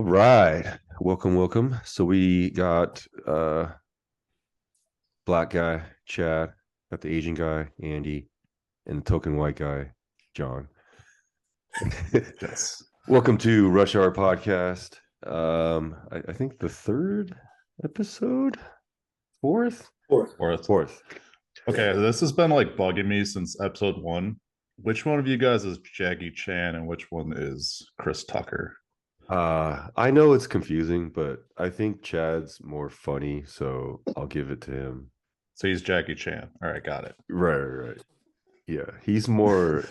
right. Welcome. So we got black guy, Chad, got the Asian guy, Andy, and the token white guy, John. Yes. Welcome to Rush Hour Podcast. I think the third episode? Fourth? Fourth. Okay, this has been like bugging me since episode 1. Which one of you guys is Jackie Chan and which one is Chris Tucker? I know it's confusing, but I think Chad's more funny, so I'll give it to him. So he's Jackie Chan. All right, got it. Right. Yeah, he's more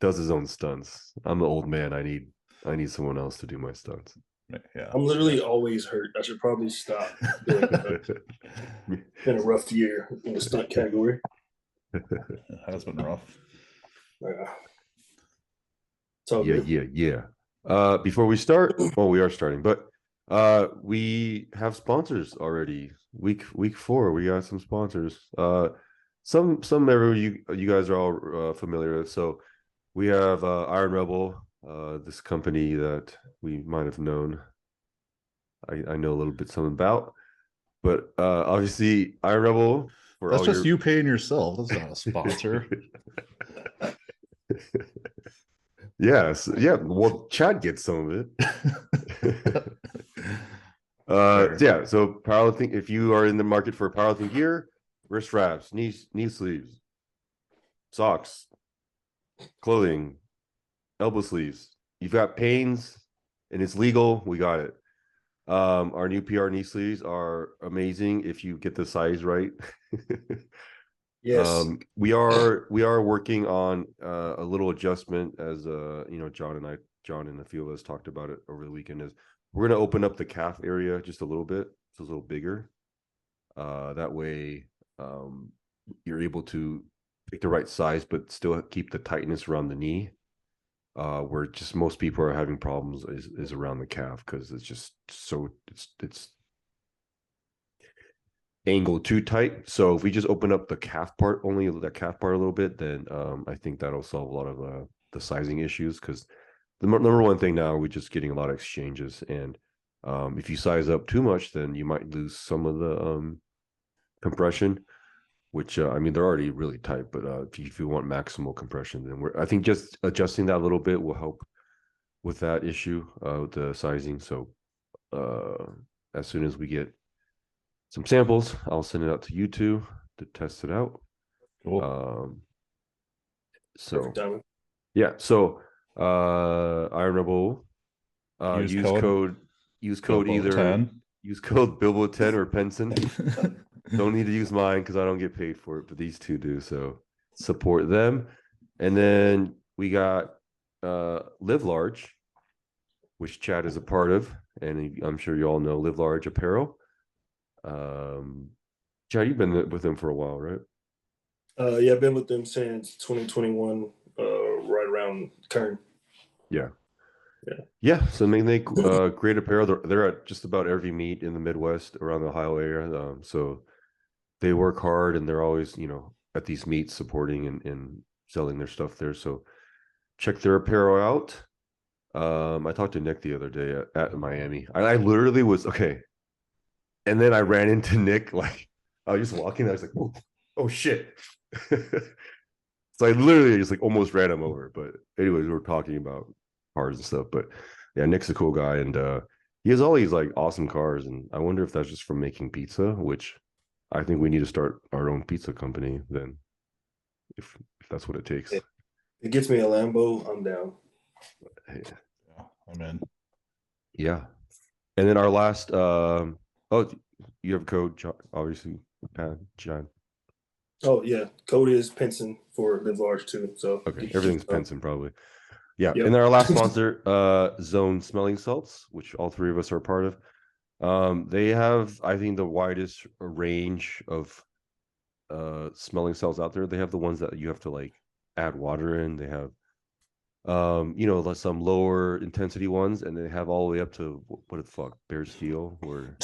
does his own stunts. I'm the old man. I need someone else to do my stunts. Yeah. I'm literally always hurt. I should probably stop doing it. It's been a rough year in the stunt category. It has been rough. Yeah. Before we start, well, we are starting, but we have sponsors already. Week 4, we got some sponsors. Some you guys are all familiar with. So we have Iron Rebel, this company that we might have known. I know a little bit something about, but obviously Iron Rebel. That's just you paying yourself. That's not a sponsor. Yes, yeah. Well, Chad gets some of it. Yeah. So powerlifting. If you are in the market for powerlifting gear, wrist wraps, knee sleeves, socks, clothing, elbow sleeves. You've got pains, and it's legal. We got it. Our new PR knee sleeves are amazing if you get the size right. Yes. We are working on a little adjustment as John and a few of us talked about it over the weekend. Is we're going to open up the calf area just a little bit, so it's a little bigger. That way, you're able to pick the right size, but still keep the tightness around the knee. Where just most people are having problems is around the calf because it's just so it's angle too tight. So if we just open up the calf part, only that calf part a little bit, then I think that'll solve a lot of the sizing issues. Because the number one thing now, we're just getting a lot of exchanges, and if you size up too much, then you might lose some of the compression. Which they're already really tight, but if you want maximal compression, then I think just adjusting that a little bit will help with that issue with the sizing. So as soon as we get some samples, I'll send it out to you two to test it out. Cool. Yeah. So Iron Rebel, use code either 10. Use code Bilbo10 or Penson. Don't need to use mine because I don't get paid for it, but these two do. So support them. And then we got Live Large, which Chad is a part of, and I'm sure you all know Live Large Apparel. Chad, you've been with them for a while, right? Yeah, I've been with them since 2021, right around Kern. Yeah. So they great apparel. They're at just about every meet in the Midwest around the Ohio area. So they work hard, and they're always at these meets supporting and selling their stuff there. So check their apparel out. I talked to Nick the other day at Miami. I literally was okay. And then I ran into Nick, like I was just walking. I was like, oh shit. So I literally just like almost ran him over. But anyways, we were talking about cars and stuff. But yeah, Nick's a cool guy, and he has all these like awesome cars. And I wonder if that's just from making pizza, which I think we need to start our own pizza company then, if that's what it takes. It gets me a Lambo, I'm down. Hey. Yeah, I'm in. Yeah. And then our last you have a code, obviously, John. Oh yeah, code is Penson for Live Large too. So okay, everything's Penson probably. Yeah. Yep. And then our last sponsor, Zone Smelling Salts, which all three of us are a part of. They have, I think, the widest range of smelling salts out there. They have the ones that you have to like add water in. They have some lower intensity ones, and they have all the way up to what the fuck, Bear Steel, or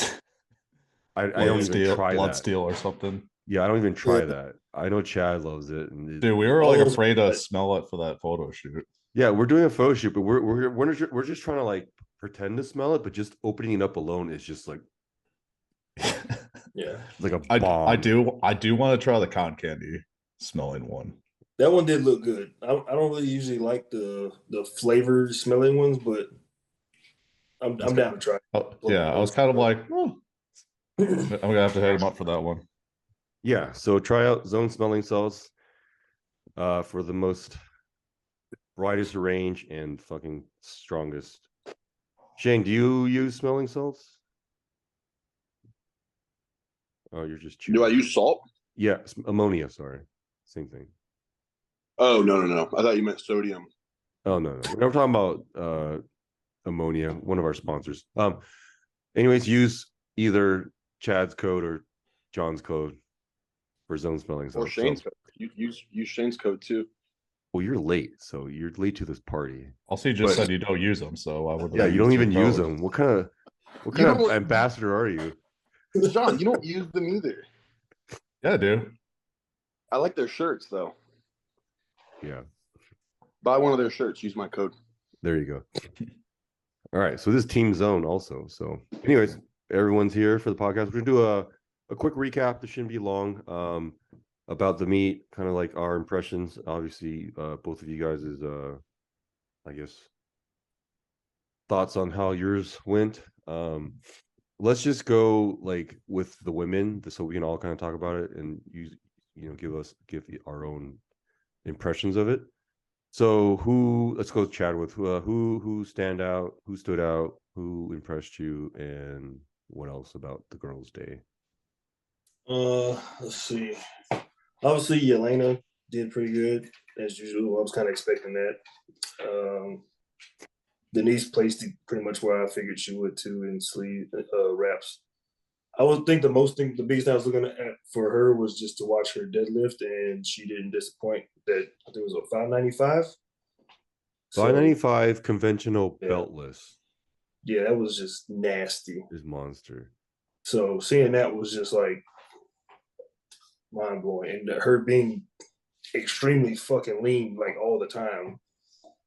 I don't even try Blood that. Steel or something. Yeah, I don't even try that. I know Chad loves it. Dude, we were like afraid to smell it for that photo shoot. Yeah, we're doing a photo shoot, but we're just trying to like pretend to smell it, but just opening it up alone is just like Yeah, like a bomb. I do want to try the cotton candy smelling one. that one did look good. I don't really usually like the flavored smelling ones, but I'm down to try. Oh, yeah, I was kind of like, oh, I'm gonna have to hit him up for that one. Yeah, so try out zone smelling salts for the most brightest range and fucking strongest. Shane, do you use smelling salts? Oh, you're just chewing. Do I use salt? Yeah, ammonia, sorry. Same thing. Oh, no. I thought you meant sodium. Oh no. We're talking about ammonia, one of our sponsors. Anyways, use either Chad's code or John's code for zone smelling salts. Or Shane's code. You use Shane's code too. Well, you're late, so you're late to this party. Also, you just said you don't use them, so I would. Yeah, you don't even use them. What kind of ambassador are you? John, you don't use them either. Yeah, I do. I like their shirts though. Yeah. Buy one of their shirts. Use my code. There you go. All right, so this is Team Zone also. So, anyways, everyone's here for the podcast. We're gonna do a quick recap. This shouldn't be long. About the meet, kind of like our impressions. Obviously, both of you guys is I guess thoughts on how yours went. Let's just go like with the women, so we can all kind of talk about it and give our own impressions of it. So let's go with Chad with who stood out, who impressed you, and what else about the girls' day? Let's see. Obviously, Yelena did pretty good as usual. I was kind of expecting that. Denise placed it pretty much where I figured she would too in sleeve wraps. I would think the biggest thing I was looking at for her was just to watch her deadlift, and she didn't disappoint. That I think it was 595. 595 conventional beltless. Yeah, that was just nasty. This monster. So seeing that was just like mind blowing, and her being extremely fucking lean like all the time,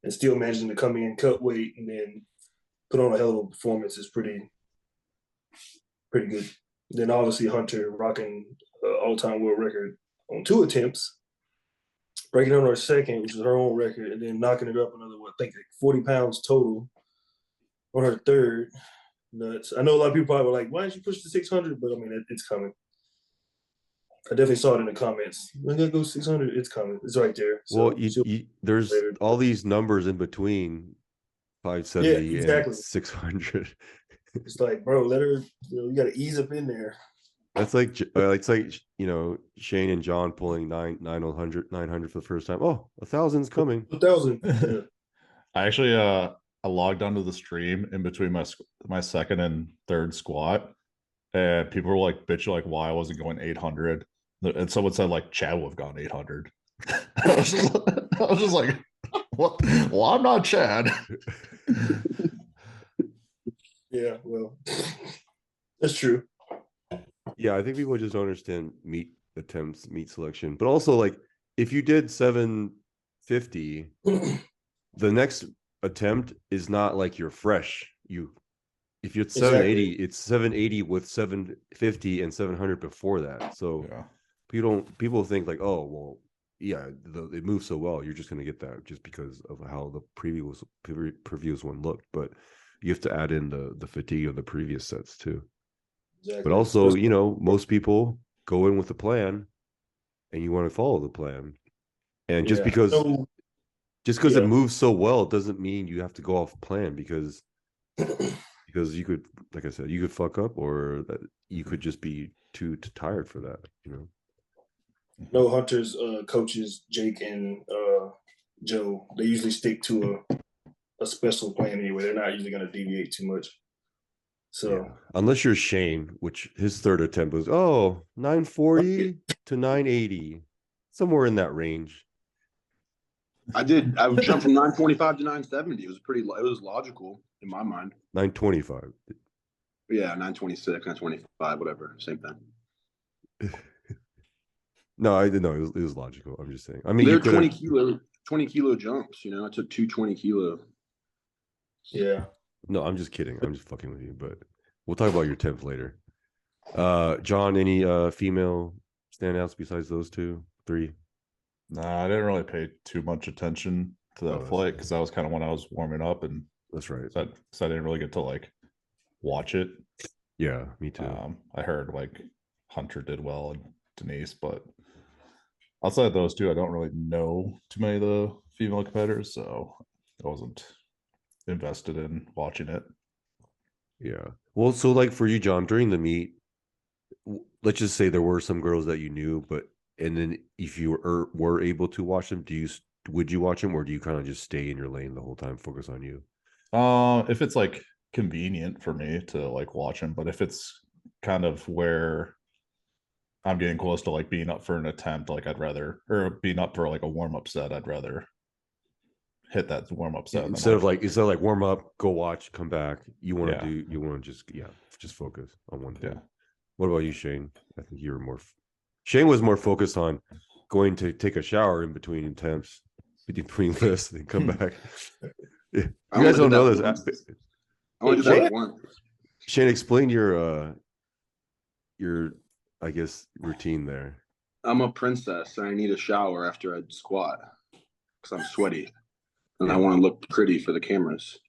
and still managing to come in, cut weight, and then put on a hell of a performance is pretty good. Then obviously Hunter rocking all-time world record on 2 attempts, breaking on her second, which is her own record, and then knocking it up another, I think like 40 pounds total on her third. Nuts. I know a lot of people probably were like, why didn't you push the 600? But I mean, it's coming. I definitely saw it in the comments. We're gonna go 600. It's coming. It's right there. So, well, there's all these numbers in between 570 and 600. It's like, bro, let her. You got to ease up in there. That's like it's like Shane and John pulling 900 for the first time. Oh, 1,000's coming. 1,000. Yeah. I actually I logged onto the stream in between my second and third squat, and people were like bitching like why I wasn't going 800, and someone said like Chad would have gone 800. I was just like, what? Well, I'm not Chad. Yeah, well, that's true. Yeah, I think people just don't understand meat attempts, meat selection, but also like if you did 750, the next attempt is not like you're fresh. If you're 780, it's 780 with 750 and 700 before that. So people think like, oh well, yeah, it moves so well, you're just gonna get that just because of how the previous one looked. But you have to add in the fatigue of the previous sets too. Exactly. But also, most people go in with a plan, and you want to follow the plan. And just because it moves so well, it doesn't mean you have to go off plan because you could, like I said, you could fuck up, or that you could just be too tired for that. No, Hunter's coaches, Jake and Joe, they usually stick to a special plan anyway. They're not usually going to deviate too much. So unless you're Shane, which his third attempt was 940 to 980, somewhere in that range. I would jump from 925 to 970. It was logical in my mind. 925. Yeah, 926, 925, whatever, same thing. No, I didn't know it was logical. I'm just saying. I mean, they're 20 kilo jumps. I took 2 20 kilo. Yeah. No, I'm just kidding. I'm just fucking with you. But we'll talk about your 10th later. John, any female standouts besides those 2, 3? Nah, I didn't really pay too much attention to that flight because that was kind of when I was warming up, and that's right. So I didn't really get to like watch it. Yeah, me too. I heard like Hunter did well and Denise, but outside of those 2, I don't really know too many of the female competitors, so I wasn't invested in watching it. Yeah. Well, so like for you, John, during the meet, let's just say there were some girls that you knew, and then if you were able to watch them, would you watch them, or do you kind of just stay in your lane the whole time, focus on you? If it's like convenient for me to like watch them, but if it's kind of where I'm getting close to like being up for an attempt, like I'd rather, or being up for like a warm-up set, I'd rather hit that warm-up set instead of like warm up, go watch, come back. You want to just focus on one thing. Yeah. What about you, Shane? I think you were more. Shane was more focused on going to take a shower in between attempts, between lifts, and come back. You guys don't know this. I want to do that once. Shane, explain your I guess routine there. I'm a princess and I need a shower after I squat because I'm sweaty and I want to look pretty for the cameras.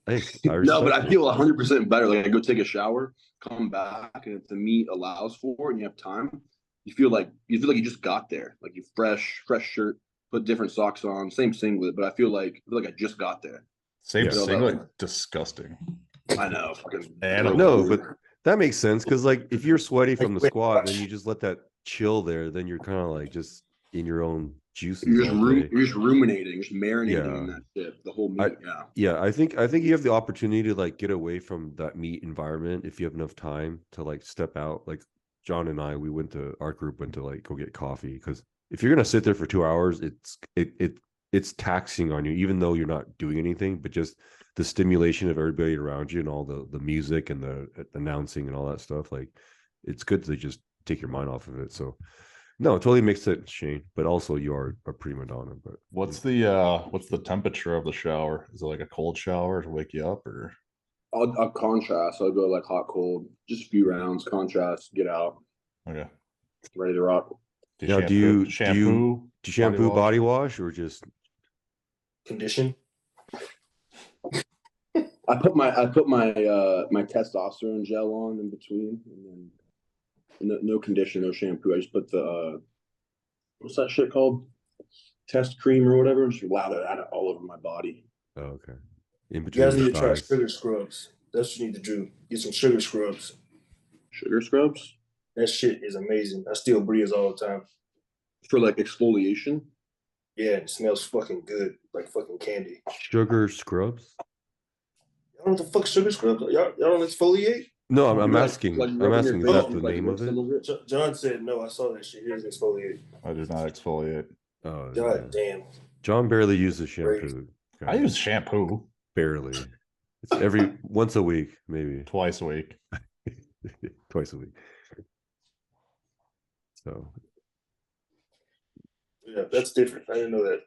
Hey, no, but I feel 100% better. Like I go take a shower, come back, and if the meet allows for it and you have time, you feel like you just got there. Like you fresh shirt, put different socks on, same singlet, but I feel like I just got there. Same singlet, disgusting. I know, fucking no, but that makes sense because like if you're sweaty from the squat, then you just let that chill there. Then you're kind of like just in your own juices. You're just ruminating, just marinating in that shit the whole meet. I think you have the opportunity to like get away from that meet environment if you have enough time to like step out. Like John and I, our group went to like go get coffee because if you're gonna sit there for 2 hours, it's taxing on you, even though you're not doing anything, but just the stimulation of everybody around you and all the music and the announcing and all that stuff. Like it's good to just take your mind off of it. So no, it totally makes sense, Shane. But also you are a prima donna. But what's the temperature of the shower? Is it like a cold shower to wake you up, or I'll contrast. I'll go like hot, cold, just a few rounds, contrast, get out. Okay. Ready to rock. Do you shampoo body wash or just condition? I put my my testosterone gel on in between, and then no condition, no shampoo. I just put the what's that shit called? Test cream or whatever. Just lather that all over my body. Oh, okay. In between, you guys need to try sugar scrubs. That's what you need to do. Get some sugar scrubs. Sugar scrubs? That shit is amazing. I steal Bria's all the time. For like exfoliation? Yeah, it smells fucking good, like fucking candy. Sugar scrubs? Y'all know what the fuck sugar scrubs? Y'all don't exfoliate? No, I'm asking. I'm asking. Is that the name of it? John said no. I saw that shit. He doesn't exfoliate. I do not exfoliate. Oh, God damn. John barely uses shampoo. I use shampoo. Barely. It's once a week, maybe. Twice a week. Twice a week. So. Yeah, that's different. I didn't know that.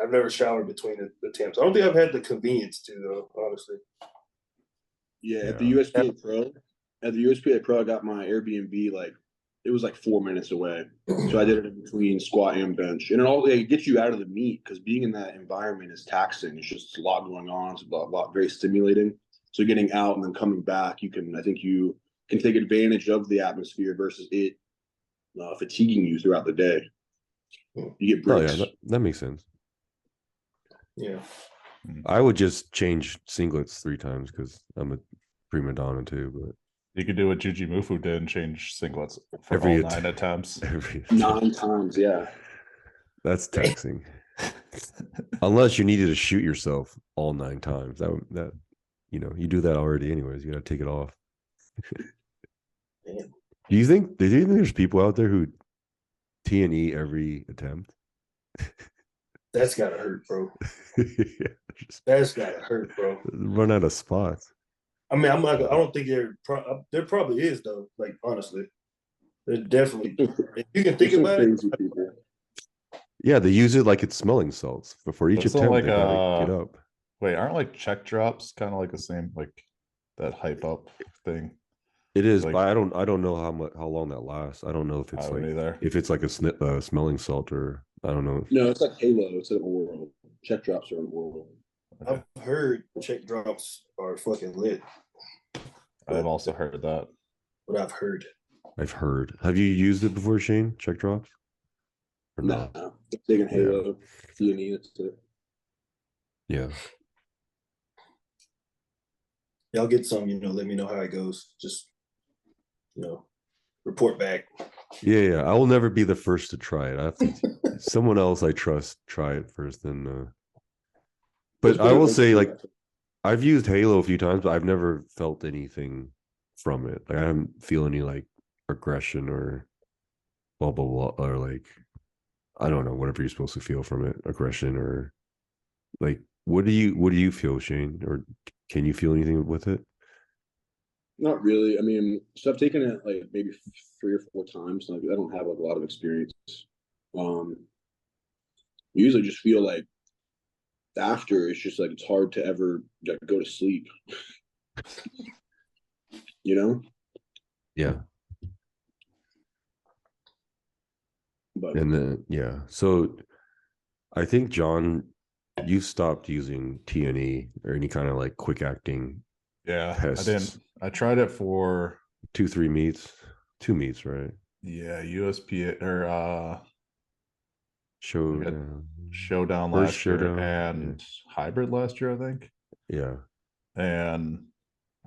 I've never showered between the attempts. I don't think I've had the convenience to, though, honestly. Yeah, at the USPA Pro, I got my Airbnb it was like 4 minutes away. So I did it in between squat and bench. And it gets you out of the meet because being in that environment is taxing. It's just a lot going on. It's a lot very stimulating. So getting out and then coming back, I think you can take advantage of the atmosphere versus it fatiguing you throughout the day. You get breaks. Oh, yeah, that makes sense. Yeah. I would just change singlets 3 times because I'm a prima donna too, but you could do what Juji Mufu did and change singlets for all 9 attempts. 9 times, yeah. That's taxing. Unless you needed to shoot yourself all 9 times. That you do that already anyways. You gotta take it off. Damn. Do you think there's people out there who T&E every attempt? That's gotta hurt, bro. That's gotta hurt, bro. Run out of spots. I mean, I don't think there probably is though. Like honestly, there definitely. If you can think about it. Yeah, they use it like it's smelling salts before each attempt. Like they gotta get up. Wait, aren't like check drops kind of like the same, like that hype up thing? It is, Like, but I don't know how long that lasts. I don't know if I it's don't like either. if it's like a smelling salt or I don't know. No, it's like Halo. It's an oral. Check drops are an oral. Okay. I've heard check drops are fucking lit. I've also heard that. What I've heard. I've heard. Have you used it before, Shane? Check drops? Or No, no? taking Halo, D&E, that's it. Yeah. Y'all get some, let me know how it goes. Just, report back. Yeah. I will never be the first to try it. I have to someone else I trust try it first, then but I will say, like, I've used Halo a few times, but I've never felt anything from it. Like I don't feel any like aggression or blah blah blah, or like I don't know, whatever you're supposed to feel from it, aggression or like what do you feel, Shane? Or can you feel anything with it? Not really. I mean, so I've taken it like maybe 3 or 4 times. Like I don't have like a lot of experience. Usually just feel like after it's just like it's hard to ever like, go to sleep. You know? Yeah. But And then so I think John, you stopped using TNE or any kind of like quick acting Yeah, pests. I didn't. I tried it for 2 meets, right? USP or Showdown. Showdown First last year Showdown, and Hybrid last year, I think. Yeah. And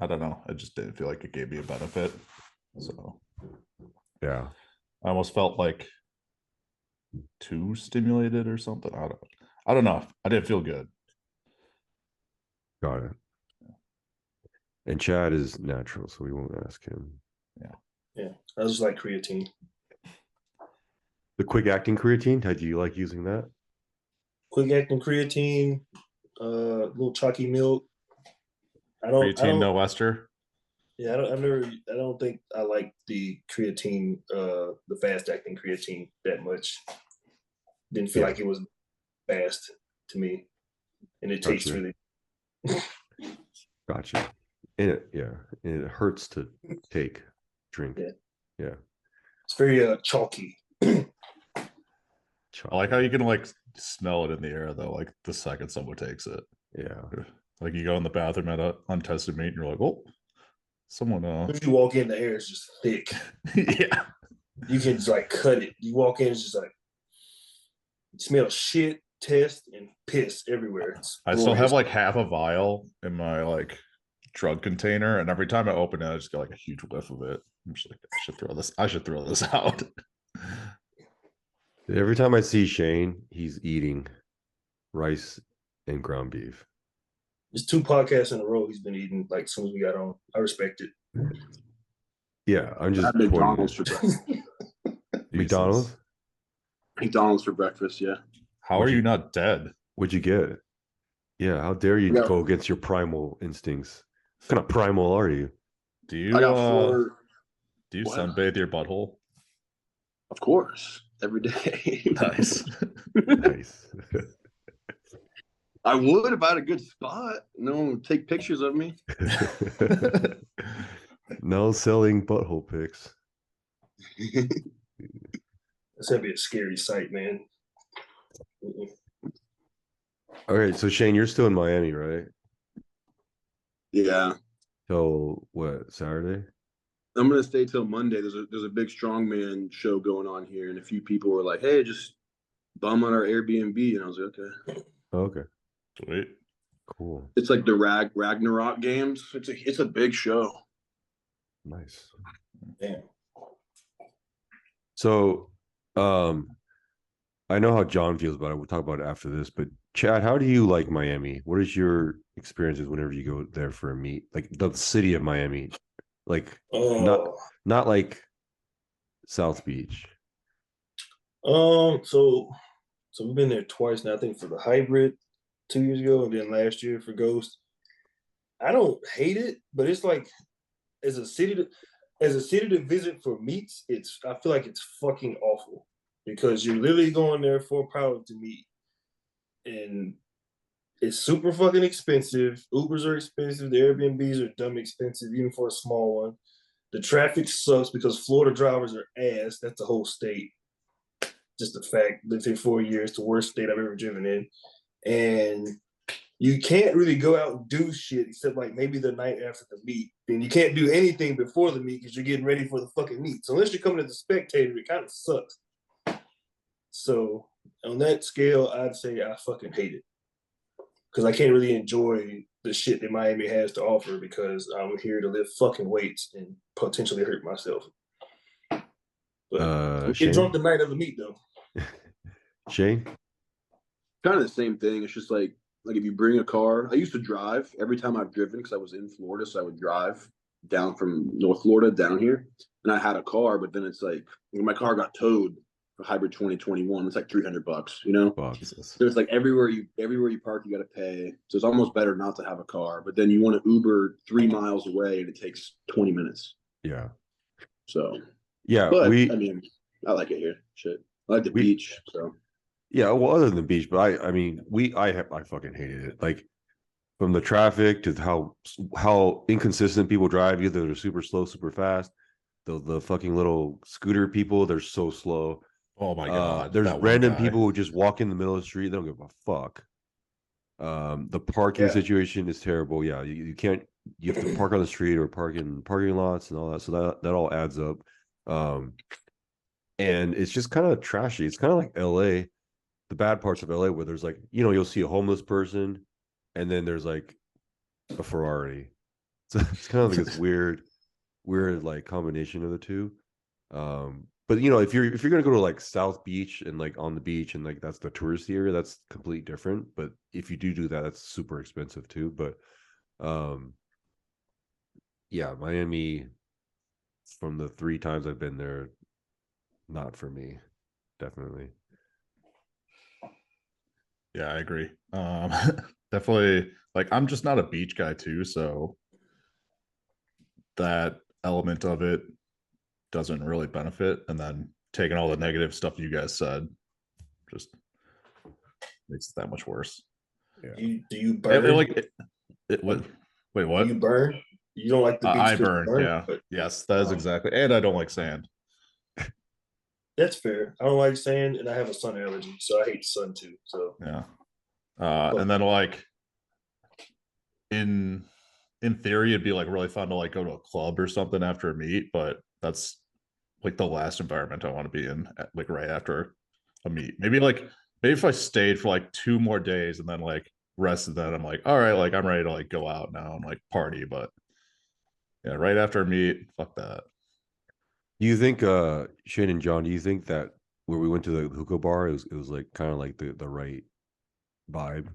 I don't know. I just didn't feel like it gave me a benefit. So Yeah. I almost felt like too stimulated or something. I don't know. I didn't feel good. Got it. And Chad is natural, so we won't ask him. Yeah. I just like creatine. The quick acting creatine, how do you like using that? Quick acting creatine, little chalky milk. I Creatine, don't. no ester. Yeah, I don't think I like the creatine, the fast acting creatine that much. Didn't feel like it was fast to me, and it tastes really. Gotcha. And it hurts to drink. Yeah. It's very chalky. I like how you can like smell it in the air though, like the second someone takes it. Yeah. Like you go in the bathroom at a untested meat and you're like, oh, someone When you walk in, the air is just thick. Yeah. You can just like cut it. You walk in, it's just like it smells shit, test, and piss everywhere. I still have like half a vial in my like drug container, and every time I open it, I just get like a huge whiff of it. I'm just like, I should throw this out. Every time I see Shane, he's eating rice and ground beef. It's 2 podcasts in a row he's been eating like as soon as we got on. I respect it. Yeah, I'm just McDonald's for breakfast. McDonald's? McDonald's for breakfast, yeah. How are you not dead? What'd you get? Yeah, how dare you go against your primal instincts? What kind of primal are you? Do you I got 4. Do you sunbathe your butthole? Of course, every day. Nice. Nice. I would if I had a good spot. No one would take pictures of me. No selling butthole pics. It's gonna be a scary sight, man. Okay, so Shane, you're still in Miami, right? Yeah. Till what, Saturday? I'm gonna stay till Monday. There's a big strongman show going on here, and a few people were like, "Hey, just bum on our Airbnb," and I was like, "Okay." Okay. Sweet. Cool. It's like the Ragnarok games. It's a big show. Nice. Damn. So, I know how John feels about it. We'll talk about it after this. But Chad, how do you like Miami? What is your experiences whenever you go there for a meet? Like the city of Miami, like not like South Beach. So we've been there twice now. I think for the hybrid 2 years ago, and then last year for Ghost. I don't hate it, but it's like as a city to visit for meets, I feel like it's fucking awful because you're literally going there for a power to meet, and It's super fucking expensive. Ubers are expensive. The Airbnbs are dumb expensive, even for a small one. The traffic sucks because Florida drivers are ass. That's the whole state. Just a fact. Lived here 4 years, the worst state I've ever driven in. And you can't really go out and do shit except like maybe the night after the meet. Then you can't do anything before the meet because you're getting ready for the fucking meet. So unless you're coming as a spectator, it kind of sucks. So on that scale, I'd say I fucking hate it. Because I can't really enjoy the shit that Miami has to offer because I'm here to lift fucking weights and potentially hurt myself. But get drunk the night of the meet though. Shane? Kind of the same thing. It's just like if you bring a car. I used to drive every time I've driven because I was in Florida, so I would drive down from North Florida down here, and I had a car. But then it's like when my car got towed for hybrid 2021, it's like $300, you know. Wow. So it's like everywhere you park, you got to pay. So it's almost better not to have a car. But then you want to Uber 3 miles away, and it takes 20 minutes. Yeah. So yeah, but I mean, I like it here. Shit, I like the beach. So yeah, well, other than the beach, but I mean, I fucking hated it. Like from the traffic to how inconsistent people drive. Either they're super slow, super fast. The fucking little scooter people, they're so slow. Oh my god! There's random people who just walk in the middle of the street. They don't give a fuck. The parking situation is terrible. Yeah, you can't. You have to park on the street or park in parking lots and all that. So that all adds up. And it's just kind of trashy. It's kind of like LA. The bad parts of LA where there's like, you'll see a homeless person and then there's like a Ferrari. So it's kind of like this weird like combination of the two. But if you're gonna go to like South Beach and like on the beach and like that's the touristy area, that's completely different. But if you do that, that's super expensive too. But yeah, Miami, from the 3 times I've been there, not for me, definitely. Yeah, I agree. Definitely, like I'm just not a beach guy too, so that element of it doesn't really benefit. And then taking all the negative stuff you guys said just makes it that much worse. Yeah. Do you burn? Wait, what? Do you burn? You don't like the beach? I burn, yeah. But, yes, that is exactly. And I don't like sand. That's fair. I don't like sand, and I have a sun allergy, so I hate the sun too. So yeah. And then like in theory, it'd be like really fun to like go to a club or something after a meet, but that's like the last environment I want to be in, like right after a meet. Maybe if I stayed for like 2 more days and then like rested, then I'm like, all right, like I'm ready to like go out now and like party. But yeah, right after a meet, fuck that. Do you think, Shane and John, do you think that where we went to the hookah bar, it was like kind of like the right vibe?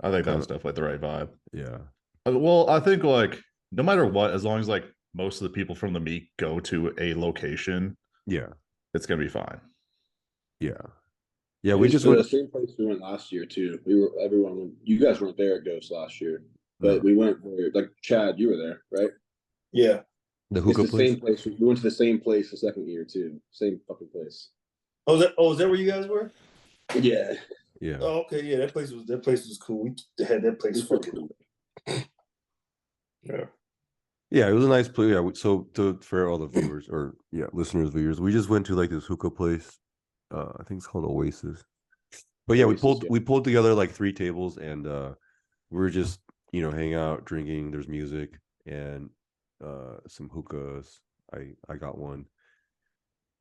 I think that was definitely the right vibe. Yeah. Well, I think like no matter what, as long as like most of the people from the meet go to a location, yeah, it's gonna be fine. Yeah. Yeah, we just went to the same place we went last year too. You guys weren't there at Ghost last year, but we went there. Like Chad, you were there, right? Yeah. The hookah place? Same place. We went to the same place the second year too. Same fucking place. Oh, is that where you guys were? Yeah. Yeah. Oh, okay. Yeah, that place was cool. We had that place fucking. Yeah. Yeah, it was a nice place. Yeah, so for all the viewers or listeners, viewers, we just went to like this hookah place. I think it's called Oasis. But yeah, we pulled together like 3 tables and we were just hanging out, drinking. There's music and some hookahs. I got one,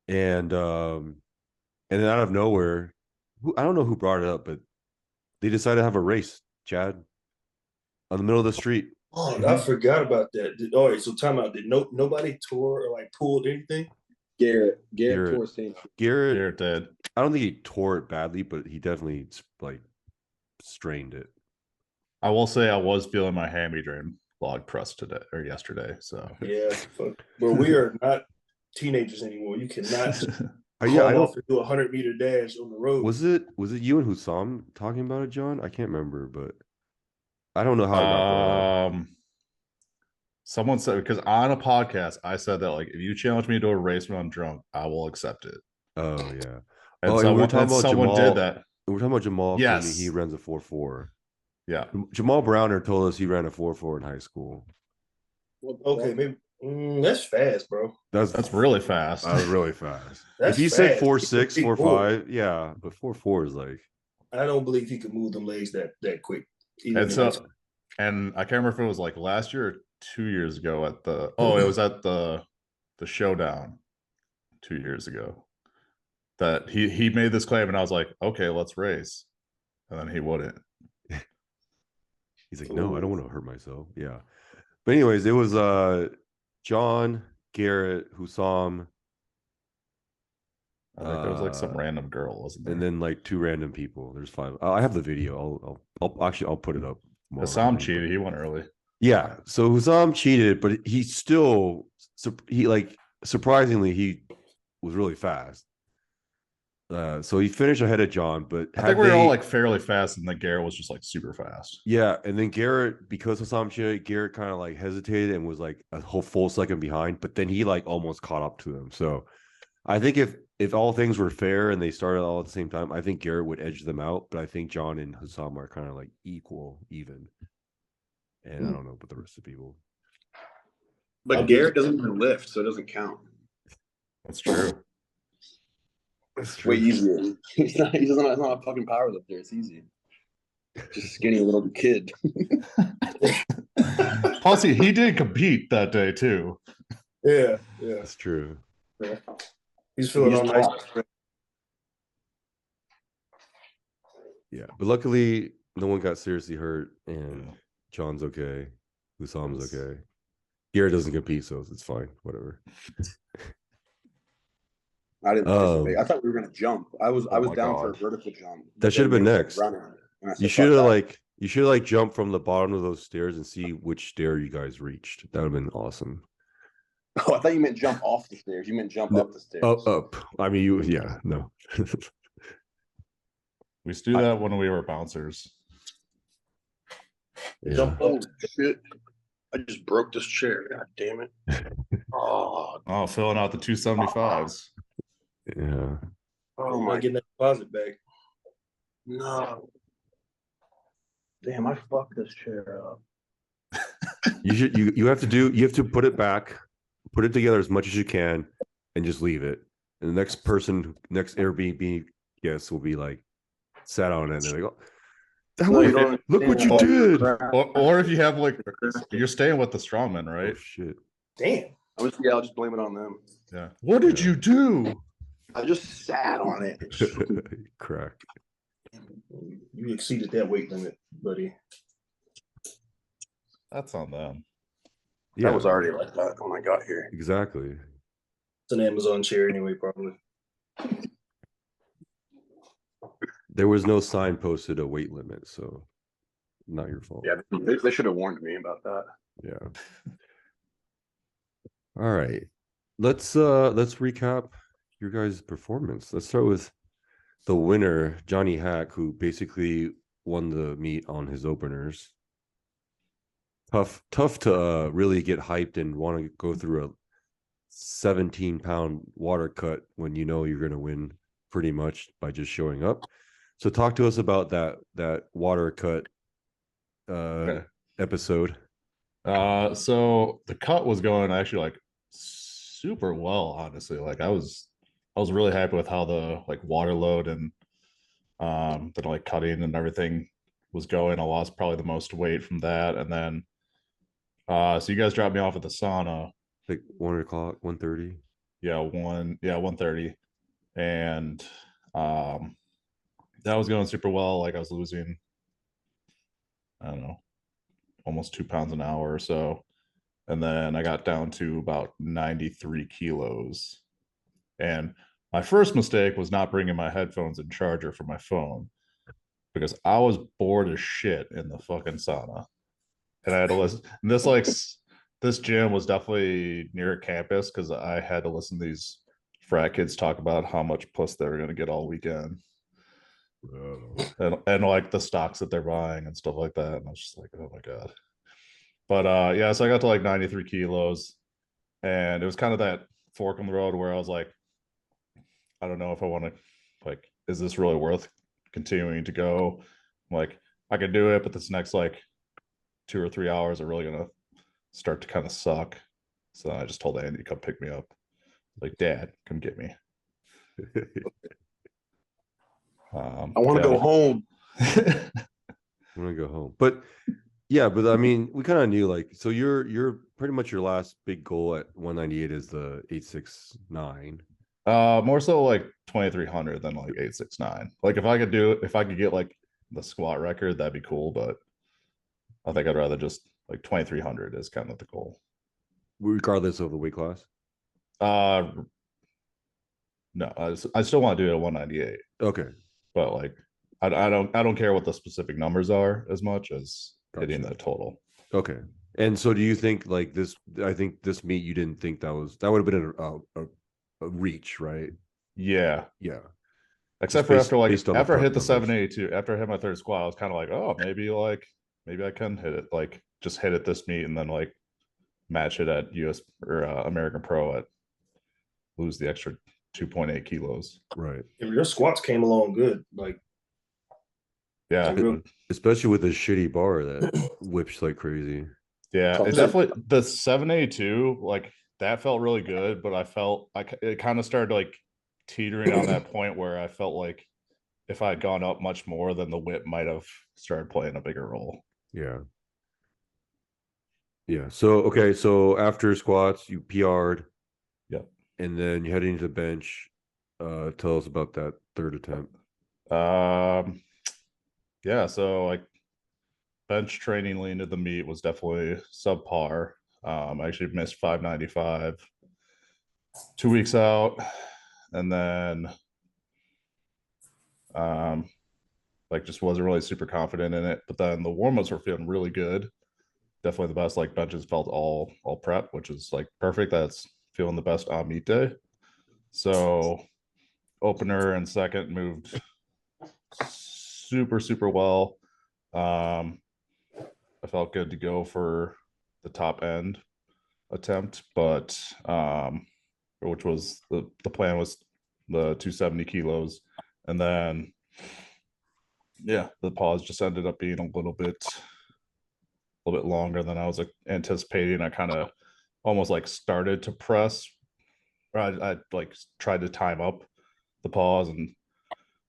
and then out of nowhere, I don't know who brought it up, but they decided to have a race, Chad, on the middle of the street. Oh, I forgot about that. All right, so time out. Did nobody tore or like pulled anything? Garrett tore his hamstring. Garrett did. I don't think he tore it badly, but he definitely like strained it. I will say I was feeling my hammy drain log press today or yesterday. So yeah, but we are not teenagers anymore. You cannot. I don't do a 100-meter dash on the road. Was it you and Hussam talking about it, John? I can't remember, but I don't know how it got brought up. Someone said, because on a podcast I said that like if you challenge me to a race when I'm drunk, I will accept it. Oh yeah. And someone did that. We're talking about Jamal. Yes, He runs a 4.4. Yeah. Jamal Browner told us he ran a 4.4 in high school. Okay, maybe that's fast, bro. That's really fast. That was really fast. That's if he said fast. 4.6, Big boy. 4.5, yeah, but 4.4 is like. I don't believe he could move them legs that quick. Even And in high so, school. and I can't remember if it was like last year or 2 years ago at the it was at the showdown 2 years ago that he made this claim, and I was like, okay, let's race, and then he wouldn't. He's like, no, I don't want to hurt myself. Yeah. But anyways, it was John, Garrett, Hussam. I think there was like some random girl, wasn't there? And then like 2 random people. There's 5. I have the video. I'll put it up. Hassam cheated. He went early. Yeah. So Hussam cheated, but he still surprisingly he was really fast. So he finished ahead of John, but I think we were all like fairly fast, and then Garrett was just like super fast. Yeah, and then Garrett, because Hassam cheated, Garrett kind of like hesitated and was like a whole full second behind, but then he like almost caught up to them. So I think if all things were fair and they started all at the same time, I think Garrett would edge them out. But I think John and Hassam are kind of like even. And I don't know about the rest of the people. But Garrett doesn't even lift, so it doesn't count. That's true. It's way easier. He's not a fucking power lifter. It's easy. Just skinny little kid. Plus, he did compete that day too. Yeah. That's true. Yeah. He's feeling all nice. Yeah, but luckily no one got seriously hurt, and John's okay. Husam's okay. Garrett doesn't compete, so it's fine. Whatever. I didn't participate. I thought we were gonna jump. I was down for a vertical jump. That should have been next. You should have jumped from the bottom of those stairs and see which stair you guys reached. That would have been awesome. Oh, I thought you meant jump off the stairs. You meant jump up the stairs. Up. I mean, no. We used to do that when we were bouncers. Yeah. Oh shit! I just broke this chair. God damn it! Oh, filling out the 275s. Yeah. Oh my! Getting that deposit back. No. Damn! I fucked this chair up. You have to put it back, put it together as much as you can, and just leave it. And the next Airbnb guest will be like sat on it and they're like, oh, look what you did. Or if you have like, you're staying with the strongman, right? Oh, shit. Damn. I'll just blame it on them. Yeah. What did you do? I just sat on it. Crack. You exceeded that weight limit, buddy. That's on them. Yeah. That was already like that when I got here. Exactly. It's an Amazon chair anyway, probably. There was no sign posted a weight limit, so not your fault. Yeah, they should have warned me about that. Yeah. All right. Let's recap your guys' performance. Let's start with the winner, Johnny Haack, who basically won the meet on his openers. Tough to really get hyped and want to go through a 17-pound water cut when you know you're going to win pretty much by just showing up. So talk to us about that water cut episode. So the cut was going actually like super well, honestly. Like I was really happy with how the like water load and the like cutting and everything was going. I lost probably the most weight from that, and then so you guys dropped me off at the sauna like 1 o'clock, 1:30. Yeah, 1:30, and that was going super well. Like I was losing, I don't know, almost 2 pounds an hour or so. And then I got down to about 93 kilos. And my first mistake was not bringing my headphones and charger for my phone because I was bored as shit in the fucking sauna. And I had to listen. And this gym was definitely near campus because I had to listen to these frat kids talk about how much puss they were going to get all weekend. And like the stocks that they're buying and stuff like that. And I was just like, oh my God. But yeah, so I got to like 93 kilos, and it was kind of that fork in the road where I was like, I don't know if I want to, like, is this really worth continuing to go? Like, I could do it, but this next like 2 or 3 hours are really gonna start to kind of suck. So I just told Andy to come pick me up. Like, Dad, come get me. I want to yeah. go home. I'm gonna go home. But yeah, but I mean, we kind of knew like, so you're pretty much your last big goal at 198 is the 869. More so like 2300 than like 869. Like if I could get like the squat record, that'd be cool. But I think I'd rather just like 2300 is kind of the goal. Regardless of the weight class. Uh, no, I still want to do it at 198. Okay. But like I don't care what the specific numbers are as much as hitting Gotcha. the total. Okay. And so do you think like this, I think this meet, you didn't think that would have been a reach, right? Yeah. Yeah. Except Just for based on after I hit the numbers. 782, after I hit my third squat, I was kind of like, oh, maybe I can hit it, like just hit it this meet and then like match it at US or American Pro at lose the extra 2.8 kilos. Right. If your squats came along good, like Yeah. Especially with a shitty bar that whips like crazy. Yeah. It definitely, the 782, like that felt really good, but I felt like it kind of started like teetering on that point where I felt like if I had gone up much more, then the whip might have started playing a bigger role. Yeah. Yeah. So okay, so after squats, you PR'd. Yep. And then you heading to the bench. Tell us about that third attempt. Yeah, so like bench training lean to the meet was definitely subpar. I actually missed 595 2 weeks out, and then like just wasn't really super confident in it. But then the warm-ups were feeling really good. Definitely the best. Like benches felt all prep, which is like perfect. That's feeling the best on meet day. So opener and second moved super well. I felt good to go for the top end attempt, but which was the plan was the 270 kilos, and then yeah, the pause just ended up being a little bit longer than I was anticipating. I kind of almost like started to press, or I like tried to time up the pause and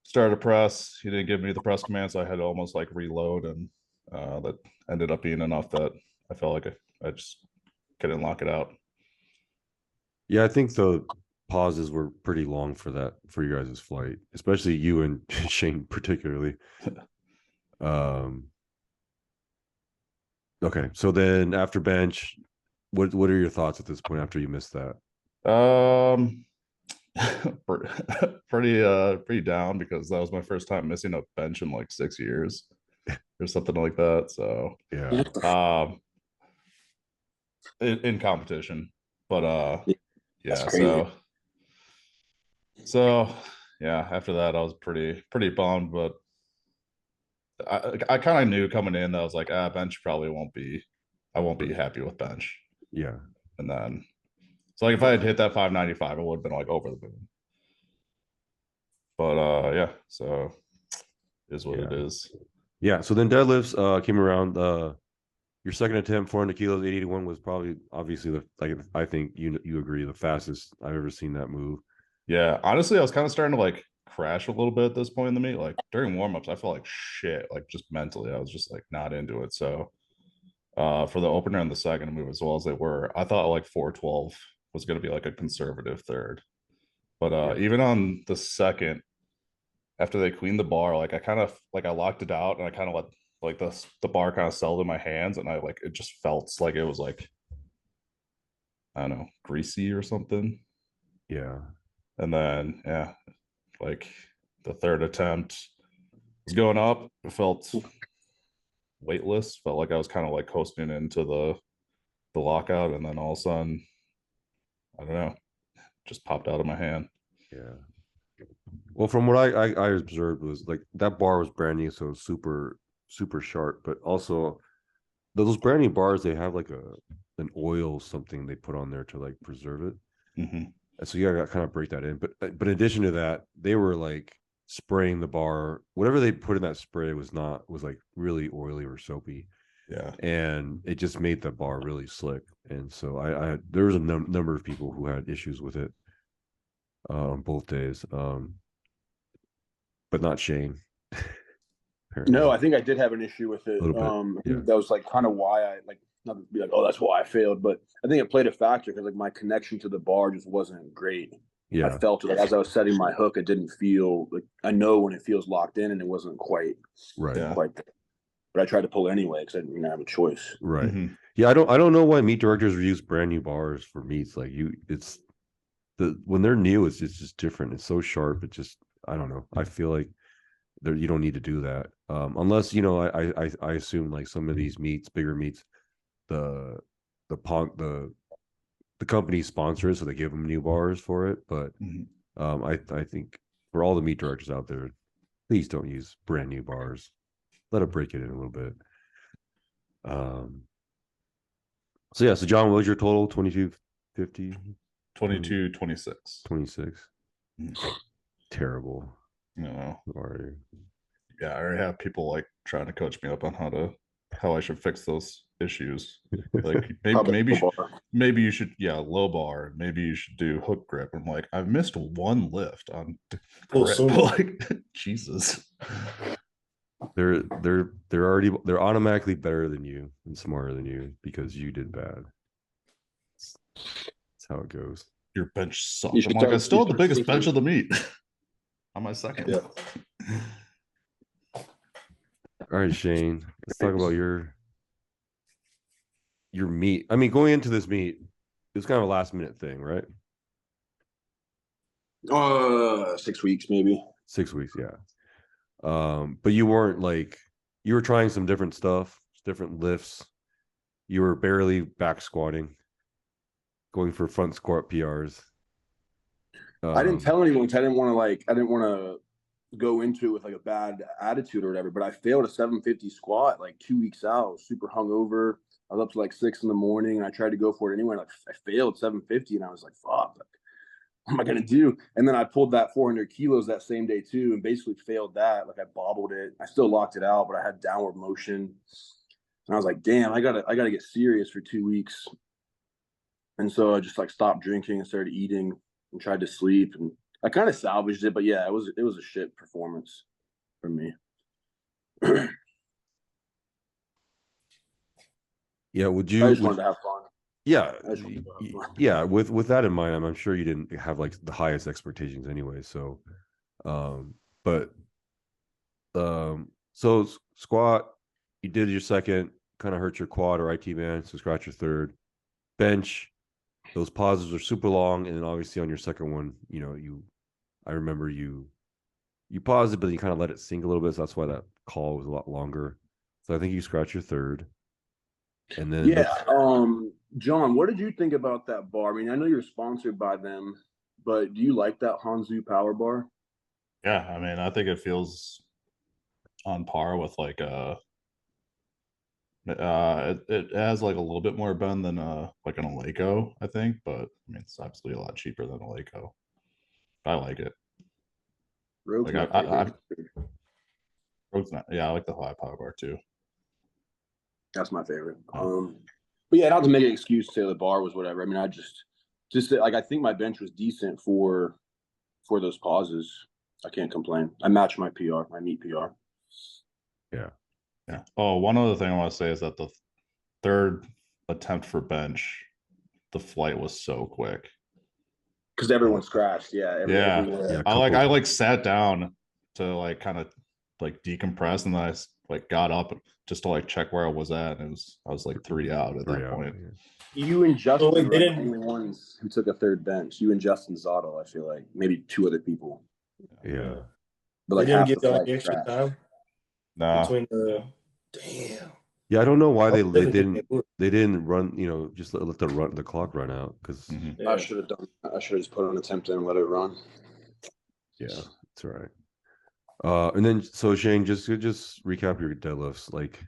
started to press. He didn't give me the press command, so I had to almost like reload, and that ended up being enough that I felt like I just couldn't lock it out. Yeah, I think the pauses were pretty long for you guys' flight, especially you and Shane particularly. Okay, so then after bench, what are your thoughts at this point after you missed that? Pretty down, because that was my first time missing a bench in like 6 years or something like that. So yeah, in competition, but yeah, so yeah, after that I was pretty bummed, but I kind of knew coming in that I was like, bench probably I won't be happy with bench. yeah. And then so like if I had hit that 595, I would have been like over the moon. But yeah, so is what it is. Yeah. So then deadlifts came around. Your second attempt, 400 kilos, 881 was probably obviously I think you agree, the fastest I've ever seen that move. Yeah, honestly, I was kind of starting to like crash a little bit at this point in the meet. Like during warmups, I felt like shit, like just mentally, I was just like not into it. So for the opener and the second move, as well as they were, I thought like 412 was going to be like a conservative third. But even on the second, after they cleaned the bar, like I kind of like I locked it out, and I kind of let like the bar kind of settled in my hands, and I like it just felt like it was like, I don't know, greasy or something. Yeah. And then yeah, like the third attempt was going up. It felt weightless. Felt like I was kind of like coasting into the lockout, and then all of a sudden, I don't know, just popped out of my hand. Yeah. Well, from what I observed was like that bar was brand new, so super sharp. But also those brand new bars, they have like an oil something they put on there to like preserve it. Mm-hmm. And so you gotta kind of break that in. But in addition to that, they were like spraying the bar, whatever they put in that spray was like really oily or soapy. Yeah. And it just made the bar really slick. And so I there was a number of people who had issues with it on both days. But not Shane. No, I think I did have an issue with it. A little bit, yeah. That was like kind of why I like not to be like, oh, that's why I failed, but I think it played a factor because like my connection to the bar just wasn't great. Yeah. I felt it like, as I was setting my hook, it didn't feel like I know when it feels locked in, and it wasn't quite right. Yeah. Quite there. But I tried to pull it anyway because I didn't have a choice. Right. Mm-hmm. Yeah, I don't know why meat directors use brand new bars for meats. Like when they're new, it's just different. It's so sharp. It just, I don't know. I feel like you don't need to do that unless I assume like some of these meats, bigger meats, the company sponsors, so they give them new bars for it. But I think for all the meat directors out there, please don't use brand new bars. Let it break it in a little bit. So yeah, so John, what was your total? 2250? 2226. 26. Terrible. No. Sorry. Yeah, I already have people like trying to coach me up on how I should fix those issues. Like maybe you should low bar. Maybe you should do hook grip. I'm like, I've missed one lift on grip. Like Jesus. They're automatically better than you and smarter than you because you did bad. That's how it goes. Your bench sucks. I'm like, I still have the biggest bench of the meet on my second. Yeah. All right, Shane. Let's talk about your meet. I mean, going into this meet, it was kind of a last minute thing, right? 6 weeks maybe. 6 weeks, yeah. But you weren't like, you were trying some different stuff, different lifts. You were barely back squatting, going for front squat PRs. I didn't tell anyone because I didn't want to go into it with like a bad attitude or whatever, but I failed a 750 squat like 2 weeks out. I was super hungover. I was up to like 6 in the morning and I tried to go for it anyway. Like I failed 750 and I was like, fuck. What am I going to do? And then I pulled that 400 kilos that same day too, and basically failed that. Like I bobbled it. I still locked it out, but I had downward motion. And I was like, damn, I gotta get serious for 2 weeks. And so I just like stopped drinking and started eating and tried to sleep. And I kind of salvaged it, but yeah, it was a shit performance for me. Yeah, I just wanted to have fun. Yeah, with that in mind, I'm sure you didn't have like the highest expectations anyway. So, so squat, you did your second, kind of hurt your quad or IT band, so scratch your third. Bench, those pauses are super long, and then obviously on your second one, I remember you paused it, but you kind of let it sink a little bit, so that's why that call was a lot longer. So I think you scratched your third. And then John, what did you think about that bar? I mean, I know you're sponsored by them, but do you like that Hanzu power bar? Yeah, I mean, I think it feels on par with like it has like a little bit more bend than like an Eleiko, I think, but I mean it's absolutely a lot cheaper than Eleiko. I like it. Rogue's like I like the high power bar too. That's my favorite. But yeah, not to make an excuse to say the bar was whatever. I mean, I just like I think my bench was decent for those pauses. I can't complain. I matched my PR, my meet PR. Yeah. Oh, one other thing I want to say is that the third attempt for bench, the flight was so quick. Because everyone scratched. Yeah. I sat down to like kind of like decompress, and then I like got up just to like check where I was at, and I was like 3 out at that point. Yeah. You and Justin were the only ones who took a third bench. You and Justin Zotto, I feel like maybe 2 other people. Yeah, but like half the flight extra time. No. Between the damn. Yeah, I don't know why they didn't run. Just let the clock run out because I should have done. I should have just put an attempt in and let it run. Yeah, that's all right. And then so Shane, just recap your deadlifts. Like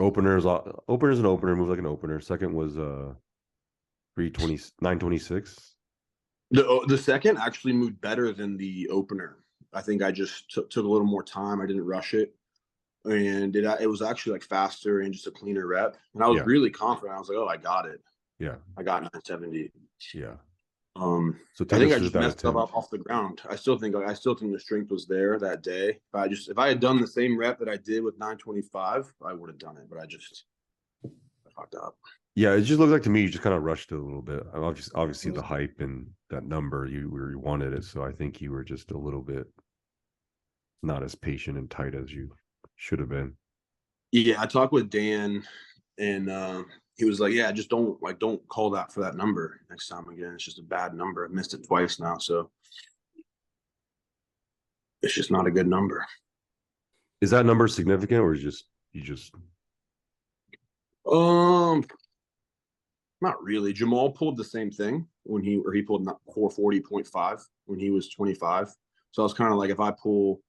opener's an opener, move like an opener. Second was 926. The second actually moved better than the opener. I think I just took a little more time. I didn't rush it, and it was actually like faster and just a cleaner rep. And I was really confident. I was like, oh, I got it. Yeah. I got 970. Yeah. So take I think us I through just that messed up attempt. off the ground. I still think the strength was there that day. If I had done the same rep that I did with 925, I would have done it. But I fucked up. Yeah, it just looked like to me you just kind of rushed it a little bit. Obviously the hype and that number you wanted it, so I think you were just a little bit not as patient and tight as you should have been. Yeah, I talked with Dan, and he was like, "Yeah, just don't call that for that number next time again. It's just a bad number. I've missed it twice now, so it's just not a good number." Is that number significant, or you just? Not really. Jamal pulled the same thing when he pulled 440.5 when he was 25. So I was kind of like, if I pull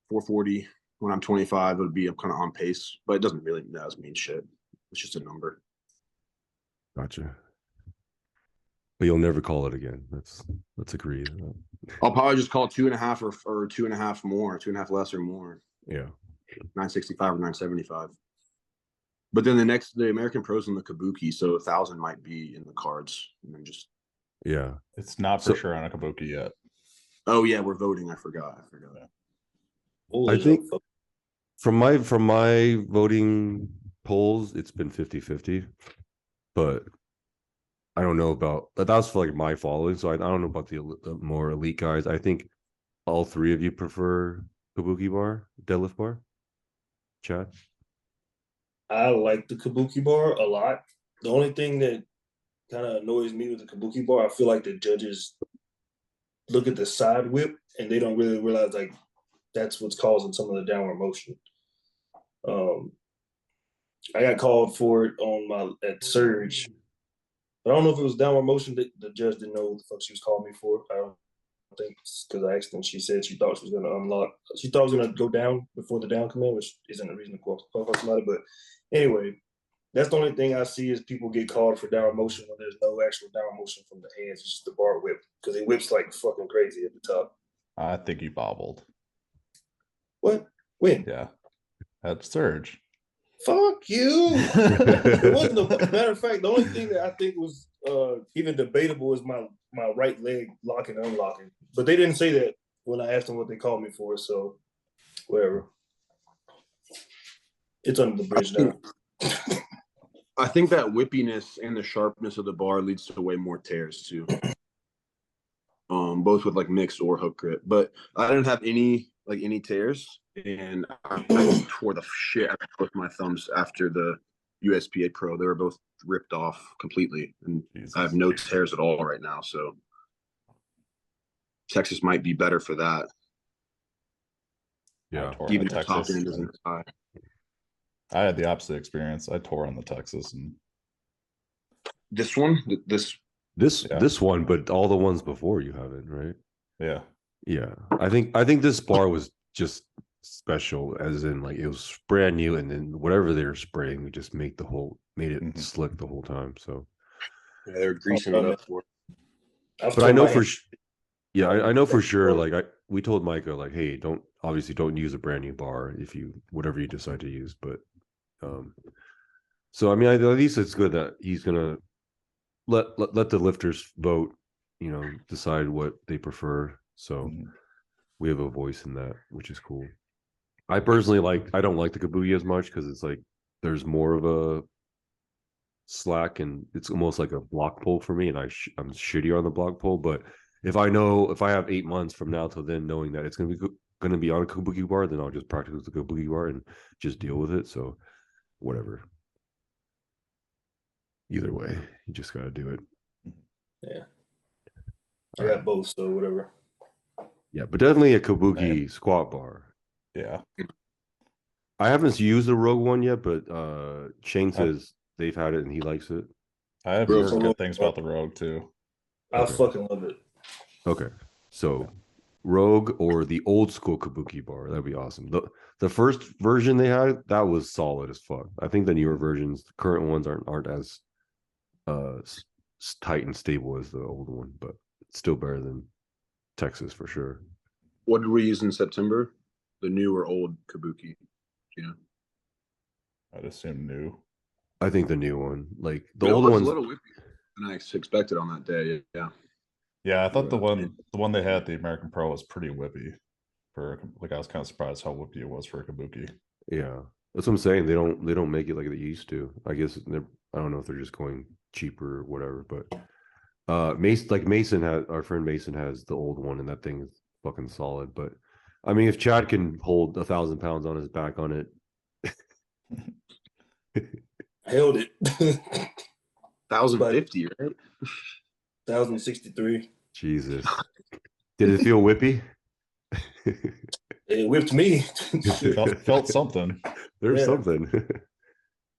440 when I'm 25, it would be kind of on pace, but it doesn't mean shit. It's just a number. Gotcha. But you'll never call it again. Let's agree. I'll probably just call it 2.5 or 2.5 more, 2.5 less or more. Yeah. 965 or 975. But then the American Pros in the Kabuki, so 1,000 might be in the cards, and then just it's not for sure on a Kabuki yet. Oh yeah, we're voting. I forgot. I think from my voting polls, it's been 50-50, but I don't know about that. Was for like my following, so I don't know about the more elite guys. I think all three of you prefer Kabuki bar, deadlift bar. Chad? I like the Kabuki bar a lot. The only thing that kind of annoys me with the Kabuki bar, I feel like the judges look at the side whip and they don't really realize like that's what's causing some of the downward motion. I got called for it at Surge. But I don't know if it was downward motion that the judge didn't know what the fuck she was calling me for. I don't think because I asked her and she said she thought she was going to unlock. She thought it was going to go down before the down command, which isn't a reason to qualify somebody. But anyway, that's the only thing I see is people get called for downward motion when there's no actual downward motion from the hands. It's just the bar whip because it whips like fucking crazy at the top. I think you bobbled. What? When? Yeah. At Surge. Fuck you. It wasn't a matter of fact, the only thing that I think was even debatable is my right leg locking and unlocking. But they didn't say that when I asked them what they called me for, so whatever. It's under the bridge now. I think that whippiness and the sharpness of the bar leads to way more tears too. Both with like mixed or hook grip. But I didn't have any tears, and I tore the shit out of both my thumbs after the USPA Pro. They were both ripped off completely, and Jesus. I have no tears at all right now. So Texas might be better for that. Yeah, even if top end isn't high. I had the opposite experience. I tore on the Texas, and this one, this one, but all the ones before you haven't, right? Yeah. I think this bar was just special, as in like it was brand new, and then whatever they were spraying, we just made it slick the whole time. So yeah, they were greasing it up for. But I know I know for sure. Like we told Micah, like, hey, don't use a brand new bar if whatever you decide to use. But so I mean, at least it's good that he's gonna let the lifters vote, decide what they prefer. So we have a voice in that, which is cool. I personally I don't like the Kabuki as much because it's like there's more of a slack and it's almost like a block pull for me, and I'm shittier on the block pull. But if I have 8 months from now till then, knowing that it's going to be on a Kabuki bar, then I'll just practice with the Kabuki bar and just deal with it. So whatever. Either way, you just got to do it. Yeah. I got both, so whatever. Yeah, but definitely a Kabuki squat bar. Yeah. I haven't used the Rogue one yet, but Shane says they've had it and he likes it. I have heard good things about the Rogue too. I fucking love it. Okay. So Rogue or the old school Kabuki bar, that'd be awesome. The first version they had, that was solid as fuck. I think the newer versions, the current ones aren't as tight and stable as the old one, but it's still better than Texas for sure. What did we use in September? The new or old Kabuki? You know, I'd assume new. I think the new one, like the it old was ones. a little whippy than I expected on that day. Yeah. Yeah, I thought the Yeah. one they had, the American Pro, was pretty whippy. For like, I was kind of surprised how whippy it was for a Kabuki. Yeah, that's what I'm saying. They don't make it like they used to. I guess I don't know if they're just going cheaper or whatever. But Mason has, our friend Mason has the old one, and that thing is fucking solid. But I mean, if Chad can hold 1,000 pounds on his back on it, Held it. 1,050, right? 1,063. Jesus, did it feel whippy? It whipped me. Felt something. There's Yeah. something.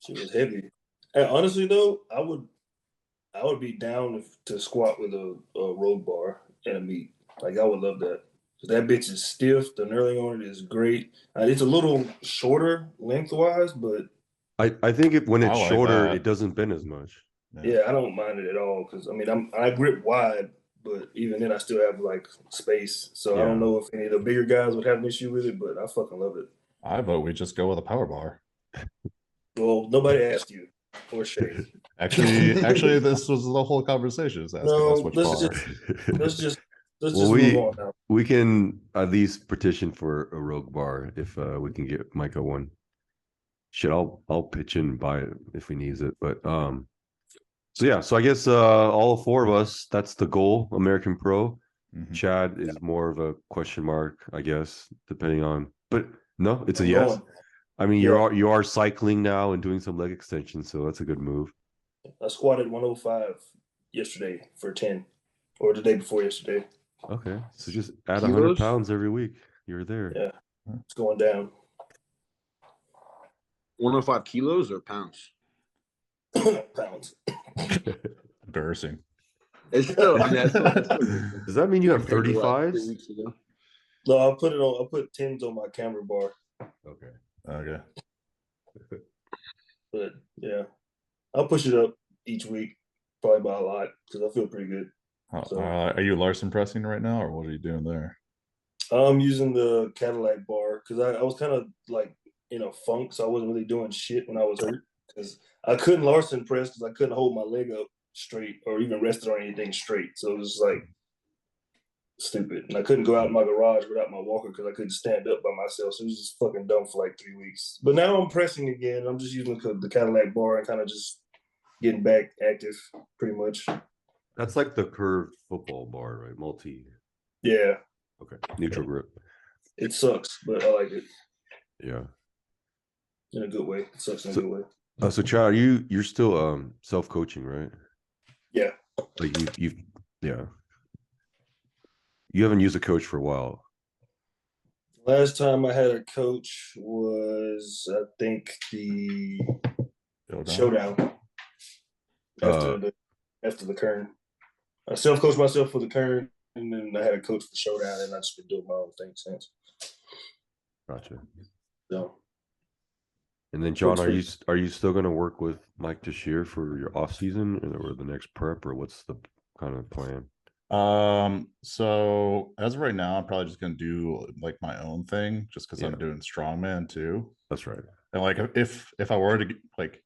She was heavy. And honestly, though, I would be down to squat with a road bar and a meat. Like, I would love that. 'Cause that bitch is stiff. The knurling on it is great. It's a little shorter lengthwise, but I think when I it's like shorter, that. it doesn't bend as much. yeah, I don't mind it at all. Because I mean, I grip wide, but even then, I still have like space. So I Yeah. don't know if any of the bigger guys would have an issue with it, but I fucking love it. I vote we just go with a power bar. Well, nobody asked you or Shay. Actually, this was the whole conversation. Is asking No, us which let's bar. just Well, move on now. we can at least petition for a rogue bar if we can get Micah one. Shit, I'll pitch in and buy it if we needs it. But so yeah, so I guess all four of us, that's the goal. American Pro. Mhm. Chad is more of a question mark, I guess, depending on. But no, it's a I'm yes. going. I mean, Yeah. you are cycling now and doing some leg extensions, so that's a good move. I squatted 105 yesterday for 10, or the day before yesterday. Okay, so just add 100 Kilos? pounds every week. You're there. Yeah, it's going down. 105 kilos or pounds? Pounds. Embarrassing. It's still, I mean, that's still Does that mean you have compared to, what, 3 35s? weeks ago. No, I put 10s on my camera bar, Okay. Okay. but yeah, I'll push it up each week, probably by a lot because I feel pretty good. So- Are you Larson pressing right now, or what are you doing there? I'm using the Cadillac bar because I was kind of like in a funk, so I wasn't really doing shit when I was hurt because I couldn't Larson press because I couldn't hold my leg up straight or even rest it on anything straight. So it was like stupid, and I couldn't go out in my garage without my walker because I couldn't stand up by myself. So it was just fucking dumb for like 3 weeks. But now I'm pressing again. I'm just using the Cadillac bar and kind of just getting back active, pretty much. That's like the curved football bar, right? Multi. Yeah, Okay. Neutral grip. it sucks, but I like it Yeah. in a good way. It sucks in a good way. So Chad, you're still self-coaching, right? Yeah. Like you've yeah. You haven't used a coach for a while. Last time I had a coach was, I think, the showdown after the Kern. I self-coached myself for the Kern, and then I had a coach for showdown, and I've just been doing my own thing since. Gotcha. So, And then John, are you still going to work with Mike Tashir for your off season or the next prep, or what's the kind of plan? So as of right now, I'm probably just gonna do like my own thing, just because I'm doing strongman too. That's right. And like if I were to like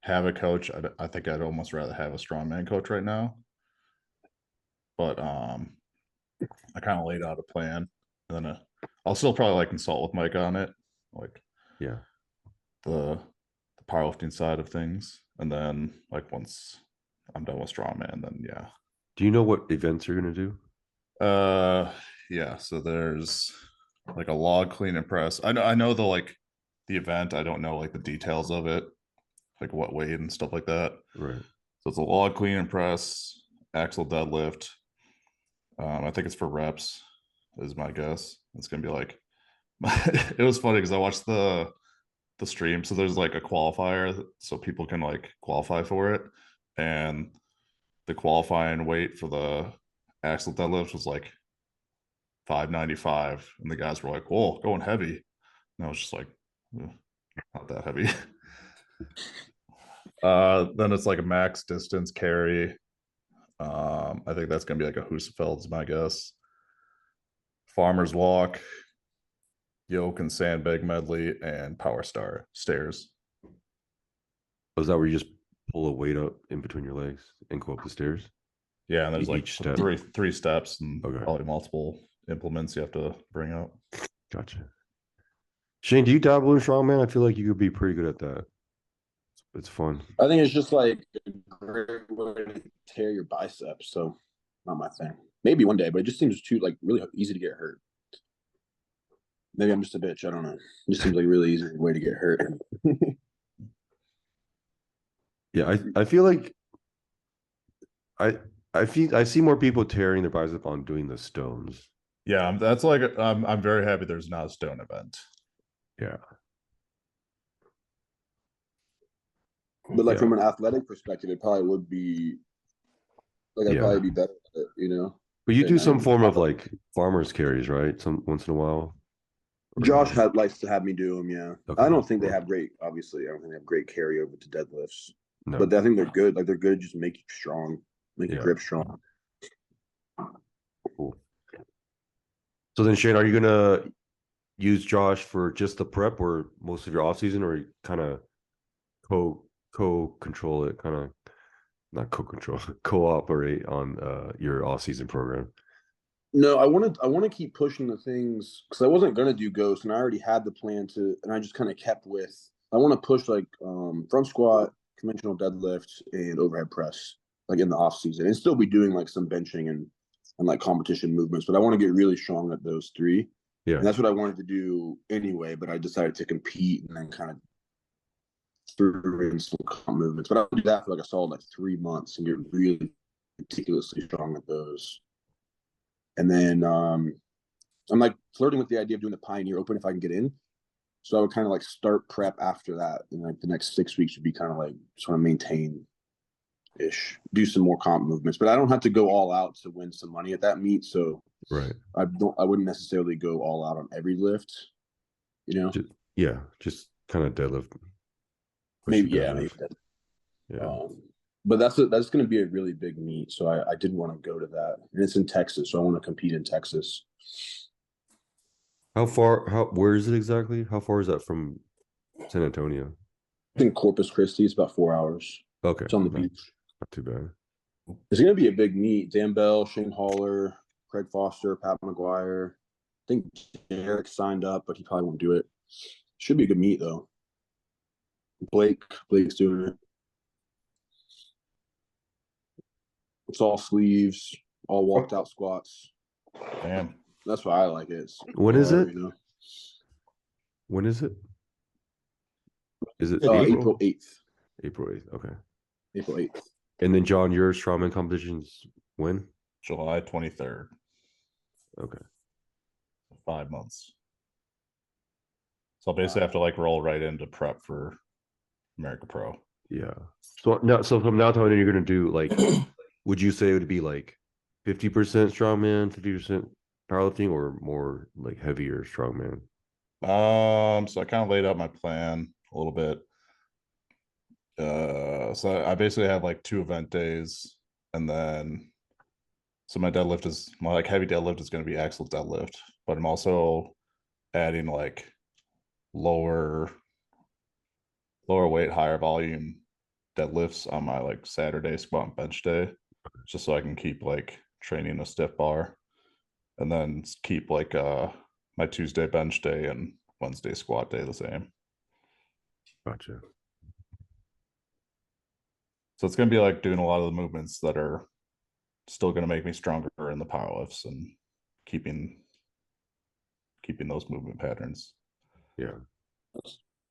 have a coach, I think I'd almost rather have a strongman coach right now. But I kind of laid out a plan, and then I'll still probably like consult with Mike on it, like the powerlifting side of things, and then like once I'm done with strongman, then yeah. Do you know what events you're going to do? Yeah, so there's like a log clean and press. I know the event. I don't know like the details of it, like what weight and stuff like that. Right. So it's a log clean and press, axle deadlift. I think it's for reps, is my guess. It's gonna be like it was funny because I watched the stream. So there's like a qualifier so people can like qualify for it. And the qualifying weight for the axle deadlift was like 595, and the guys were like, "Whoa, going heavy." And I was just like, not that heavy. Then it's like a max distance carry. I think that's gonna be like a Husafeld, is my guess. farmer's walk, yoke and sandbag medley, and power star stairs. Was that where you just pull a weight up in between your legs and go up the stairs? Yeah, and there's like Each step. three steps and Okay. probably multiple implements you have to bring up. Gotcha. Shane, do you dabble in strongman? I feel like you could be pretty good at that. It's fun. I think it's just like a great way to tear your biceps. So, not my thing. Maybe one day, but it just seems too like really easy to get hurt. Maybe I'm just a bitch. I don't know. It just seems like a really easy way to get hurt. Yeah, I feel like I see more people tearing their bicep on doing the stones. Yeah, that's like I'm very happy there's not a stone event. Yeah. But like Yeah. from an athletic perspective, it probably would be like I'd Yeah. probably be better at it, you know. But you than do I some am. form of like farmer's carries, right? Some once in a while. Or Josh no? likes to have me do them. Yeah, Okay. I don't think they have great. Obviously, I don't think they have great carryover to deadlifts. No. But I think they're good. Like they're good. Just make you strong, make your Yeah. grip strong. Cool. So then, Shane, are you gonna use Josh for just the prep or most of your off season, or kind of co-control it, kind of not co-control, cooperate on your off season program? No, I want to keep pushing the things because I wasn't gonna do ghost, and I already had the plan to, and I just kind of kept with. I want to push like front squat, conventional deadlift, and overhead press, like in the off season, and still be doing like some benching and like competition movements. But I want to get really strong at those three, Yeah. and that's what I wanted to do anyway. But I decided to compete and then kind of threw in some comp movements. But I'll do that for like a solid like 3 months and get really ridiculously strong at those. And then I'm like flirting with the idea of doing the Pioneer Open if I can get in. So I would kind of like start prep after that. And like the next 6 weeks would be kind of like sort of maintain ish, do some more comp movements. But I don't have to go all out to win some money at that meet. So Right. I wouldn't necessarily go all out on every lift, you know? Just kind of deadlift. Maybe, pushing yeah, deadlift. maybe that. Yeah. But that's going to be a really big meet. So I did want to go to that. And it's in Texas. So I want to compete in Texas. Where is it exactly? How far is that from San Antonio? I think Corpus Christi is about 4 hours. Okay. It's on the not, beach. not too bad. It's going to be a big meet. Dan Bell, Shane Haller, Craig Foster, Pat McGuire. I think Derek signed up, but he probably won't do it. Should be a good meet, though. Blake's doing it. It's all sleeves, all walked out squats. Damn. That's why I like it. When is it? You know? When is it? Is it April 8th. April 8th. Okay. April 8th. And then, John, your strongman competitions when? July 23rd. Okay. 5 months. So I'll basically have to like roll right into prep for America Pro. Yeah. So from now on, you're gonna do like, would you say it would be like 50% strongman, 50% powerlifting, or more like heavier strongman? So I kind of laid out my plan a little bit. So I basically have like 2 event days, and then so my like heavy deadlift is going to be axle deadlift, but I'm also adding like lower weight, higher volume deadlifts on my like Saturday squat and bench day, just so I can keep like training a stiff bar, and then keep like my Tuesday bench day and Wednesday squat day the same. Gotcha. So it's going to be like doing a lot of the movements that are still going to make me stronger in the powerlifts and keeping those movement patterns. Yeah.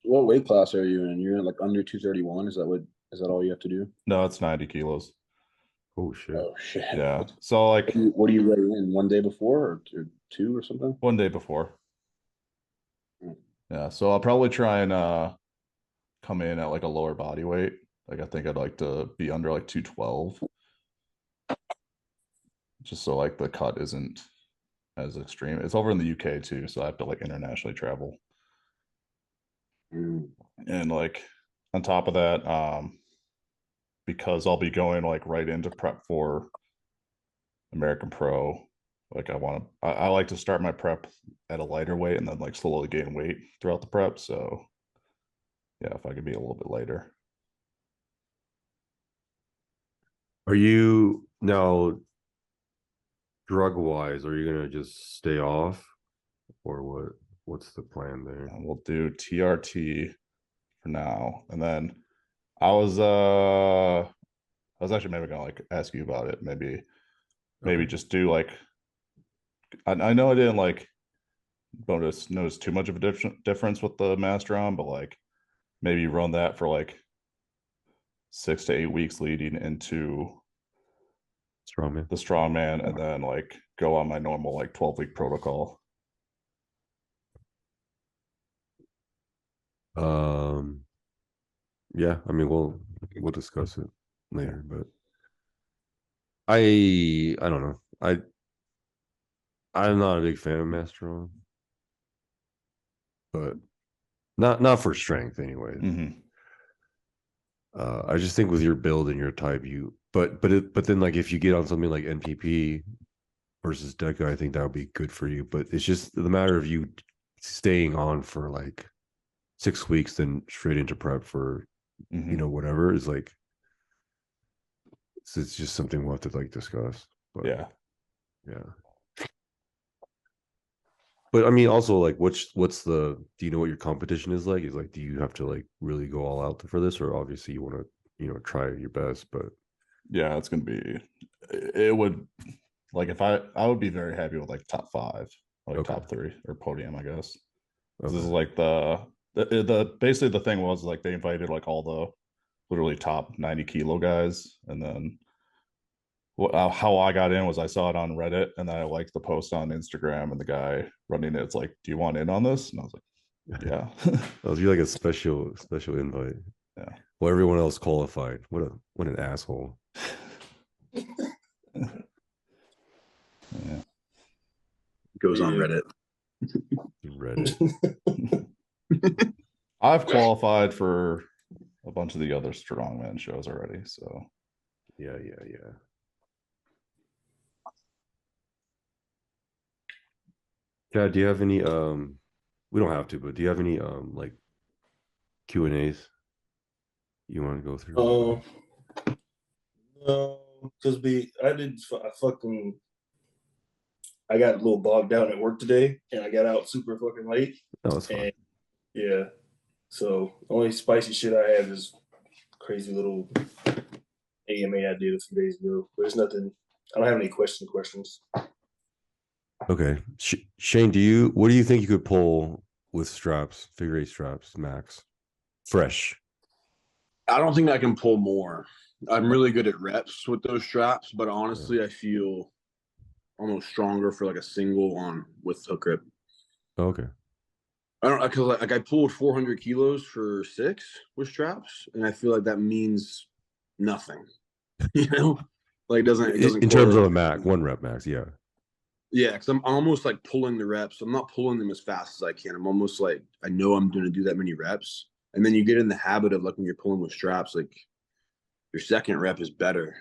What weight class are you in? You're in like under 231. Is that all you have to do? No, it's 90 kilos. Oh shit. Oh shit. Yeah. So like, what do you weigh in? 1 day before or 2 or something? 1 day before. Hmm. Yeah. So I'll probably try and come in at like a lower body weight. Like I think I'd like to be under like 212. Just so like the cut isn't as extreme. It's over in the UK too, so I have to like internationally travel. And like on top of that, because I'll be going like right into prep for American Pro, Like I like to start my prep at a lighter weight and then like slowly gain weight throughout the prep. So yeah, if I could be a little bit lighter. Are you now drug wise? Are you gonna just stay off, or what? What's the plan there? And we'll do TRT for now, and then I was actually maybe gonna like ask you about it. Maybe Okay. just do like I know I didn't like notice too much of a difference with the master on, but like maybe run that for like 6 to 8 weeks leading into Strongman. the strongman, and then like go on my normal like 12-week protocol. Yeah, I mean we'll discuss it later, but I don't know. I'm not a big fan of Masteron, but not for strength anyways. Mm-hmm. I just think with your build and your type, but then like if you get on something like NPP versus Deca, I think that would be good for you. But it's just the matter of you staying on for like 6 weeks, then straight into prep for whatever is like. It's just something we'll have to like discuss. But Yeah. But I mean, also like, what's the? Do you know what your competition is like? Is like, do you have to like really go all out for this, or obviously you want to try your best? But yeah, it's gonna be. It would like if I would be very happy with like top 5, like okay. top 3 or podium, I guess. Okay. This is like the basically the thing was like they invited like all the literally top 90 kilo guys, and then how I got in was I saw it on Reddit, and then I liked the post on Instagram, and the guy running it's like, "Do you want in on this?" And I was like, "Yeah." Oh, you're like a special invite. Yeah. Well, everyone else qualified. What an asshole. Yeah. Goes on Reddit. Reddit. I've qualified for a bunch of the other strongman shows already, so yeah. Chad, do you have any we don't have to, but do you have any like Q&As you want to go through? No, because I got a little bogged down at work today, and I got out super fucking late. No, it's fine. And, yeah, so the only spicy shit I have is crazy little AMA I did a few days ago. There's nothing. I don't have any questions. Okay, Shane, what do you think you could pull with straps, figure 8 straps, max, fresh? I don't think I can pull more. I'm really good at reps with those straps, but honestly, I feel almost stronger for like a single on with hook grip. Okay. I don't because like I pulled 400 kilos for 6 with straps, and I feel like that means nothing. Like it doesn't In terms of a max, 1 rep max, yeah. Yeah, because I'm almost like pulling the reps. I'm not pulling them as fast as I can. I'm almost like I know I'm going to do that many reps, and then you get in the habit of like when you're pulling with straps, like your second rep is better.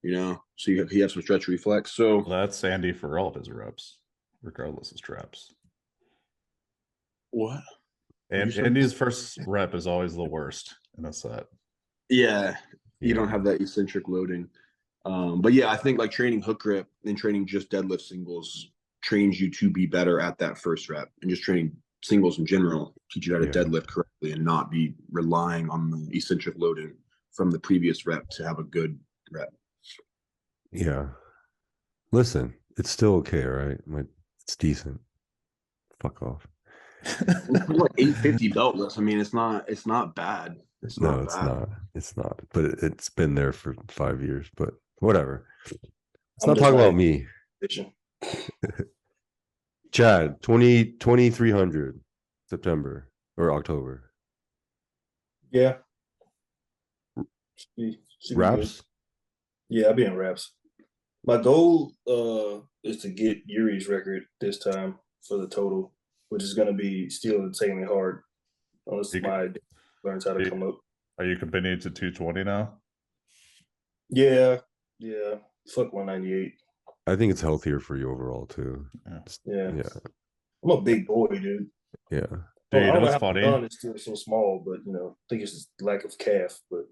So you have some stretch reflex. So well, that's Sandy for all of his reps, regardless of straps. What? And Andy's first rep is always the worst in a set. Yeah, you don't have that eccentric loading. But yeah, I think like training hook grip and training just deadlift singles trains you to be better at that first rep, and just training singles in general teach you how to deadlift correctly and not be relying on the eccentric loading from the previous rep to have a good rep. Yeah. Listen, it's still okay, right? It's decent. Fuck off. Like 850 belt lifts. I mean, it's not bad. It's not bad. It's not. But it's been there for 5 years. But whatever. Let's I'm not talk about me. Vision. Chad, 2300 September or October. Yeah. Should be Wraps? Yeah, I'll be in wraps. My goal is to get Yuri's record this time for the total, which is going to be still insanely hard unless my learns how to come up. Are you committing to 220 now? Yeah. Fuck 198. I think it's healthier for you overall too. Yeah. Yeah. Yeah. I'm a big boy, dude. Yeah. Dude, I don't know that's how funny. my gun is still so small, but you know, I think it's just lack of calf. But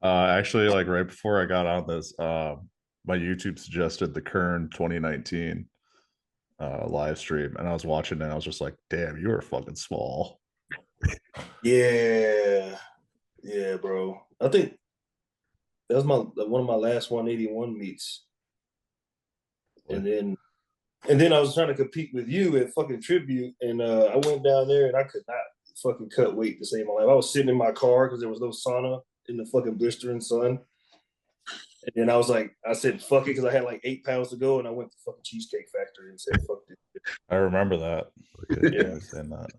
Actually, like right before I got on this, my YouTube suggested the Kern 2019 live stream, and I was watching it and I was just like, damn, you are fucking small. yeah, bro. I think that was one of my last 181 meets, and then I was trying to compete with you at fucking tribute, and I went down there and I could not fucking cut weight to save my life. I was sitting in my car because there was no sauna in the fucking blistering sun. And then I was like, I said, fuck it, because I had like 8 pounds to go, and I went to fucking Cheesecake Factory and said, fuck this. I remember that. Yeah. Saying that.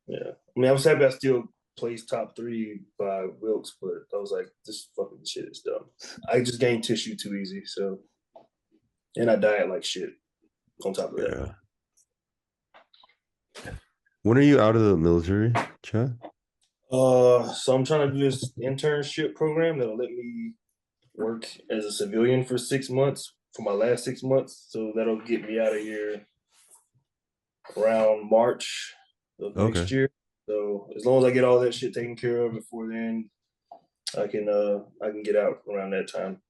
Yeah. I mean, I was happy I still placed top 3 by Wilkes, but I was like, this fucking shit is dumb. I just gained tissue too easy, so. And I diet like shit on top of that. Yeah. When are you out of the military, Chad? So I'm trying to do this internship program that'll let me work as a civilian for 6 months for my last 6 months. So that'll get me out of here around March of next year. So as long as I get all that shit taken care of before then, I can get out around that time.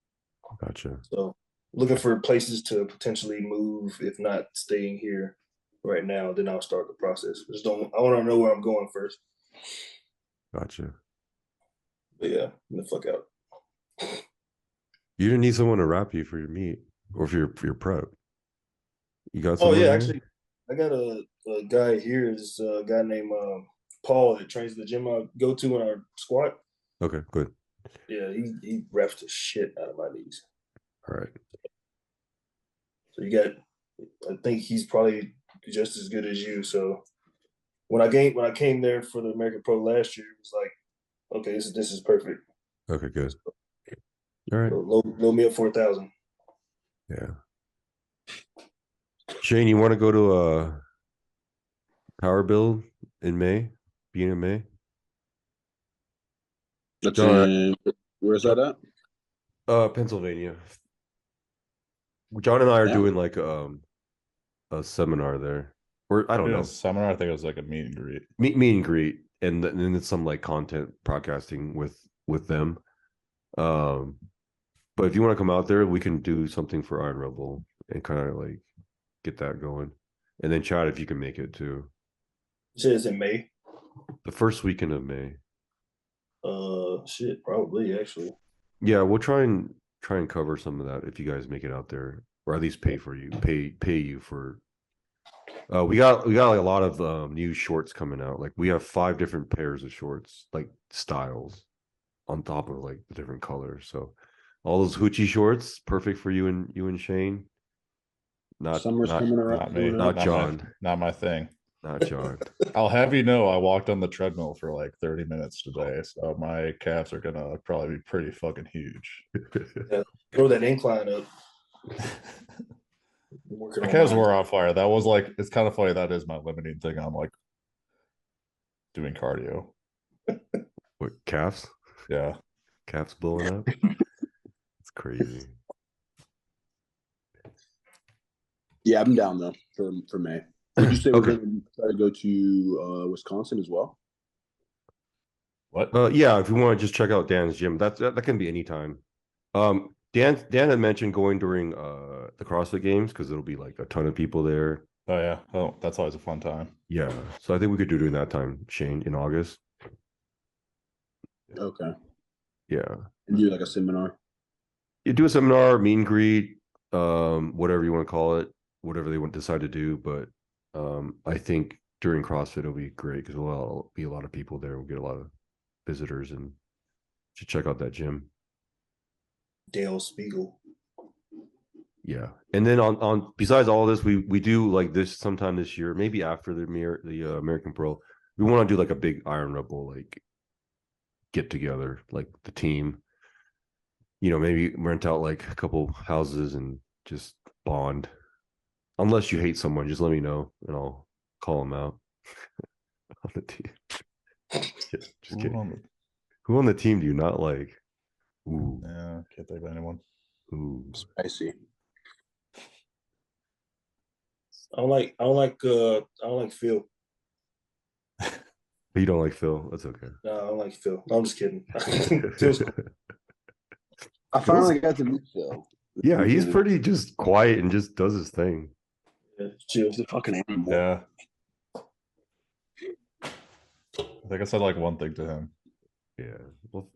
Gotcha. So looking for places to potentially move, if not staying here right now, then I'll start the process. I want to know where I'm going first. Gotcha. But yeah, get the fuck out. You didn't need someone to wrap you for your meet or for your prep. You got Oh someone yeah, there? actually, I got a guy here. This guy named Paul that trains the gym I go to when I squat. Okay, good. Yeah, he reps the shit out of my knees. All right. So I think he's probably just as good as you. So when I came there for the American Pro last year, it was like, okay, this is perfect. Okay, good. All right. So load me up for 1,000. Yeah. Shane, you want to go to a power build in May? Beginning of May? That's John, where's that at? Pennsylvania. John and I are Yeah. doing like a seminar there. Or I don't know. Seminar, I think it was like a meet and greet. Meet and greet, and then it's some like content podcasting with them. But if you want to come out there, we can do something for Iron Rebel and kind of like get that going. And then Chad, if you can make it too. You said it's in May? The first weekend of May. Shit, probably actually. Yeah, we'll try and cover some of that if you guys make it out there, or at least pay you for. We got like a lot of new shorts coming out. Like we have 5 different pairs of shorts, like styles, on top of like the different colors. So all those hoochie shorts, perfect for you and Shane. Summer's coming around. Not me. Not John. Not my thing. Not John. I'll have you know, I walked on the treadmill for like 30 minutes today, so my calves are gonna probably be pretty fucking huge. Yeah, throw that incline up. My calves were on fire. That was like, it's kind of funny. That is my limiting thing on like doing cardio. What, calves? Yeah. Calves blowing up? It's crazy. Yeah, I'm down though for May. Did you say we're Okay. going to try to go to Wisconsin as well? What? Yeah, if you want to just check out Dan's gym, that can be anytime. Dan had mentioned going during the CrossFit games because it'll be like a ton of people there. Oh yeah. Oh, that's always a fun time. Yeah, so I think we could do during that time, Shane, in August. Okay. Yeah, And do like a seminar. you do a seminar, meet and greet, whatever you want to call it, whatever they want to decide to do. But I think during CrossFit it'll be great because there'll be a lot of people there. We'll get a lot of visitors and should check out that gym. Dale Spiegel. Yeah, and then on besides all this, we do like this sometime this year, maybe after the American Pro. We want to do like a big Iron Rebel like get together, like the team. You know, maybe rent out like a couple houses and just bond. Unless you hate someone, just let me know and I'll call them out on the team. Just kidding. Who on the team do you not like? Ooh. Yeah, can't think of anyone. Ooh. Spicy. I don't like Phil. You don't like Phil? That's okay. No, I don't like Phil. No, I'm just kidding. Phil's cool. I finally got to meet Phil. Yeah, he's pretty just quiet and just does his thing. Yeah, chill. He's a fucking animal. Yeah. I think I said like one thing to him. Yeah. Well,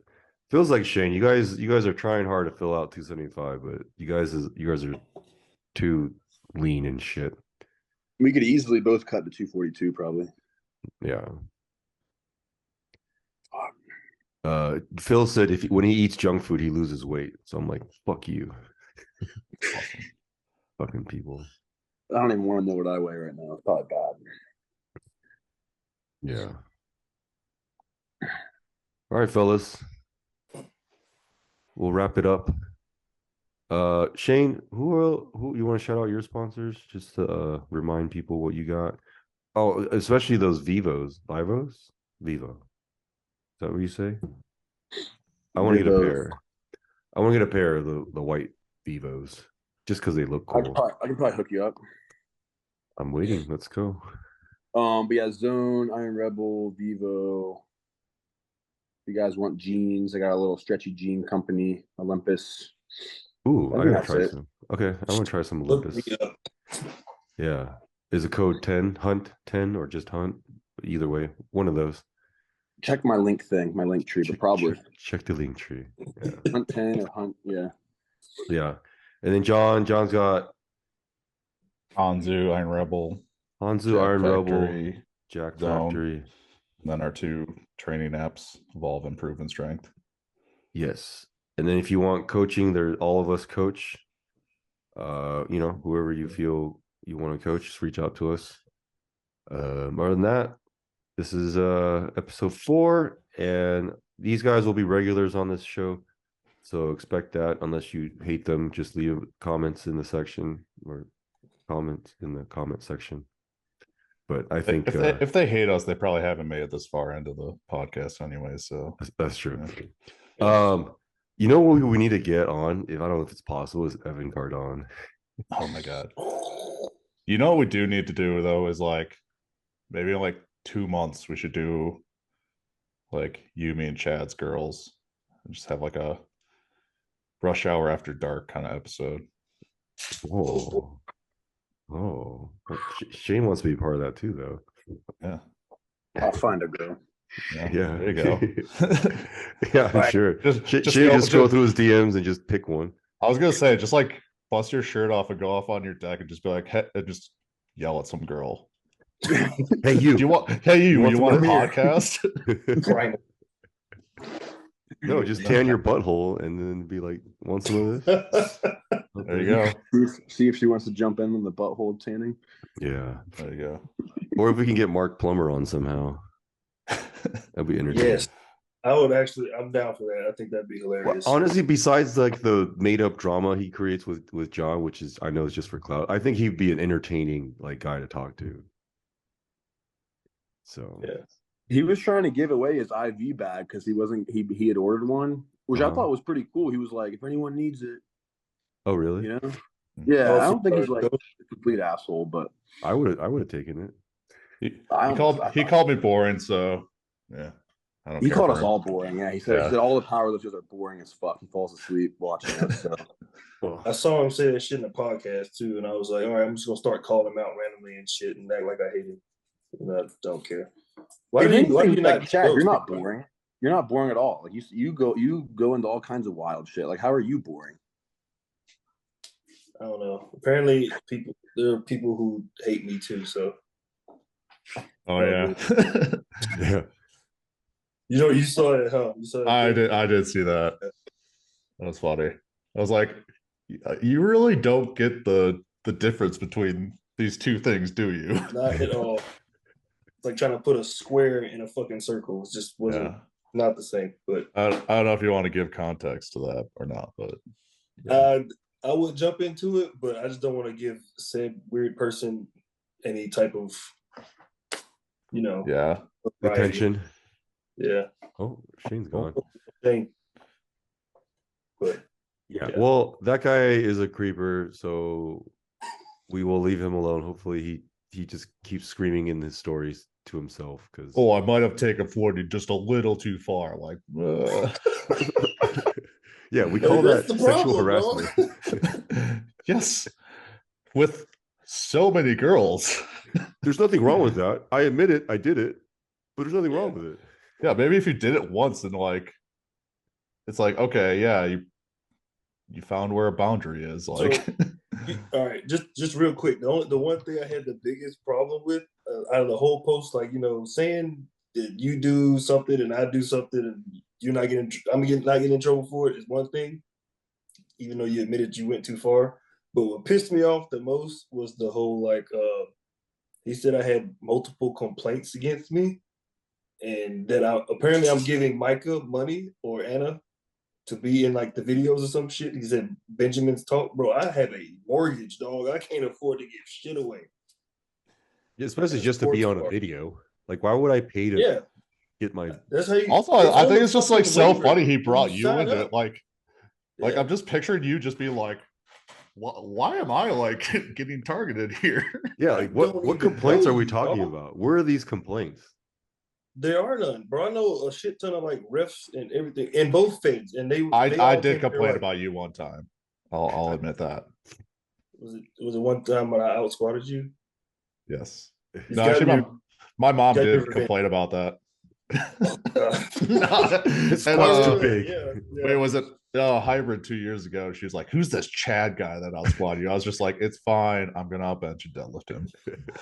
feels like Shane. You guys are trying hard to fill out 275, but you guys are too lean and shit. We could easily both cut to 242, probably. Yeah. Phil said when he eats junk food, he loses weight. So I'm like, fuck you. Fucking people. I don't even want to know what I weigh right now. It's probably bad. Yeah. All right, fellas. We'll wrap it up. Shane, who you want to shout out your sponsors just to remind people what you got? Oh, especially those Vivos. Vivo. Is that what you say? I want to get a pair. I want to get a pair of the white Vivos just because they look cool. I can probably hook you up. I'm waiting. Let's go. But yeah, Zone, Iron Rebel, Vivo. If you guys want jeans, I got a little stretchy jean company, Olympus. Ooh, I gotta try it. some. Okay, I want to try some Look Olympus. me up. Yeah. Is it code 10, Hunt 10, or just Hunt? Either way, one of those. Check my link tree, but probably check the link tree. Yeah. Hunt 10 or Hunt, yeah. Yeah. And then John's got Hanzu, Iron Rebel, Hanzu, Jack Iron Factory, Rebel, Jack Zone. Factory. And then our 2 training apps, Evolve, Improve, and Strength. Yes. And then if you want coaching, all of us coach. Whoever you feel you want to coach, just reach out to us. Other than that, this is episode 4, and these guys will be regulars on this show. So expect that. Unless you hate them, just leave comments in the section or comments in the comment section. But I think if they hate us, they probably haven't made it this far into the podcast anyway. So that's true. Yeah. You know what we need to get on? If I don't know if it's possible, is Evan Cardone. Oh my god. You know what we do need to do though is like maybe in like 2 months we should do like you, me, and Chad's girls and just have like a rush hour after dark kind of episode. Whoa. Oh, Shane wants to be part of that too, though. Yeah, I'll find a girl. Yeah, there you go. Yeah, right. Sure. Just go through his DMs and just pick one. I was gonna say, just like bust your shirt off and go off on your deck and just be like, hey, and just yell at some girl. Hey you! You want a podcast? Right. No, just tan your butthole and then be like, want some of this? There you go. See if she wants to jump in on the butthole tanning. Yeah. There you go. Or if we can get Mark Plummer on somehow. That'd be entertaining. Yes. I'm down for that. I think that'd be hilarious. Well, honestly, besides like the made up drama he creates with John, which is I know is just for clout, I think he'd be an entertaining like guy to talk to. So yeah. He was trying to give away his IV bag because he had ordered one, which I thought was pretty cool. He was like, if anyone needs it. Oh really? You know? Yeah, I don't think he's like a complete asshole, but I would have taken it. He called me boring, so yeah. He called us all boring. Yeah, he said all the powerlifters are boring as fuck. He falls asleep watching us. So. I saw him say that shit in the podcast too, and I was like, all right, I'm just gonna start calling him out randomly and shit and act like I hate him. And I don't care. Why do you not? Chad, you're not boring. You're not boring at all. Like you go into all kinds of wild shit. Like how are you boring? I don't know. Apparently, there are people who hate me too. So. Oh yeah. Yeah. You saw it, huh? I did see that. That was funny. I was like, you really don't get the difference between these two things, do you? Not at all. It's like trying to put a square in a fucking circle. It just wasn't not the same. But I don't know if you want to give context to that or not, but I would jump into it, but I just don't want to give said weird person any type of attention. Yeah. Oh, Shane's gone. Shane. But Yeah. Well, that guy is a creeper, so we will leave him alone. Hopefully he just keeps screaming in his stories to himself because Oh, I might have taken 40 just a little too far. Like, yeah, we call that's that the sexual problem, harassment. yes, with so many girls. There's nothing wrong with that. I admit it. I did it, but there's nothing wrong with it. Yeah, maybe if you did it once and like, it's like, okay, yeah, you found where a boundary is. Like, All right, just real quick. The one thing I had the biggest problem with out of the whole post, like saying that you do something and I do something and you're not getting, not getting in trouble for it is one thing, even though you admitted you went too far. But what pissed me off the most was the whole like he said I had multiple complaints against me, and that apparently I'm giving Micah money or Anna to be in like the videos or some shit. He said Benjamin's talk, bro. I have a mortgage, dog. I can't afford to give shit away. Especially just to be on a video. Like, why would I pay to get my? That's how you. Also, I think it's just like so funny he brought you into it. Like I'm just picturing you just being like, why am I like getting targeted here? Yeah, like what complaints are we talking about? Where are these complaints? There are none, bro. I know a shit ton of like refs and everything in both fades, and I did complain about you one time. I'll admit that. Was it one time when I out squatted you? Yes. No, actually, my mom did complain about that. His squat's too big. Yeah. Wait, was it hybrid 2 years ago? She was like, "Who's this Chad guy that out squatted you?" I was just like, "It's fine. I'm gonna out bench and deadlift him."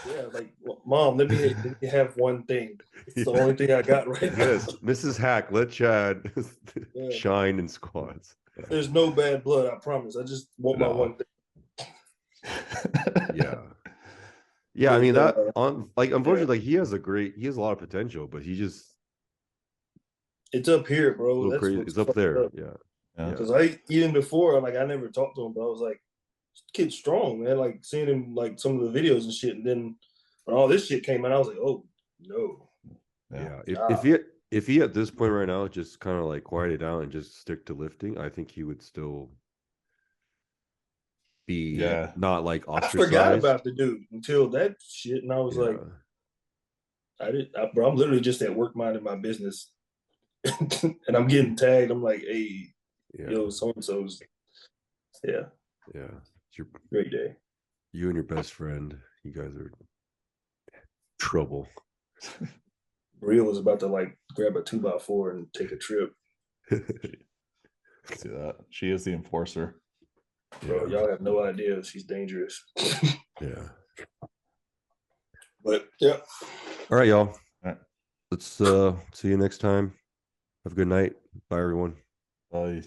Yeah, like, Mom, let me have one thing. It's the only thing I got right now. Yes, Mrs. Haack, let Chad shine in squats. There's no bad blood, I promise. I just want my one thing. Yeah, I mean that unfortunately, like he has a lot of potential, but he just it's up here, bro. That's crazy. It's up there. Yeah. Because even before, like I never talked to him, but I was like, this kid's strong, man. Like seeing him like some of the videos and shit, and then when all this shit came out, I was like, oh no. Yeah. If he at this point right now just kind of like quiet it down and just stick to lifting, I think he would still be not like ostracized. I forgot about the dude until that shit, and I was like, bro, I'm literally just at work minding my business, and I'm getting tagged. I'm like, hey, yo, so and so's, yeah. It's your great day. You and your best friend, you guys are trouble. Real was about to like grab a 2x4 and take a trip. See that? She is the enforcer. Bro, y'all have no idea. She's dangerous. Yeah. But yeah. All right, y'all. All right. Let's see you next time. Have a good night. Bye, everyone. Bye.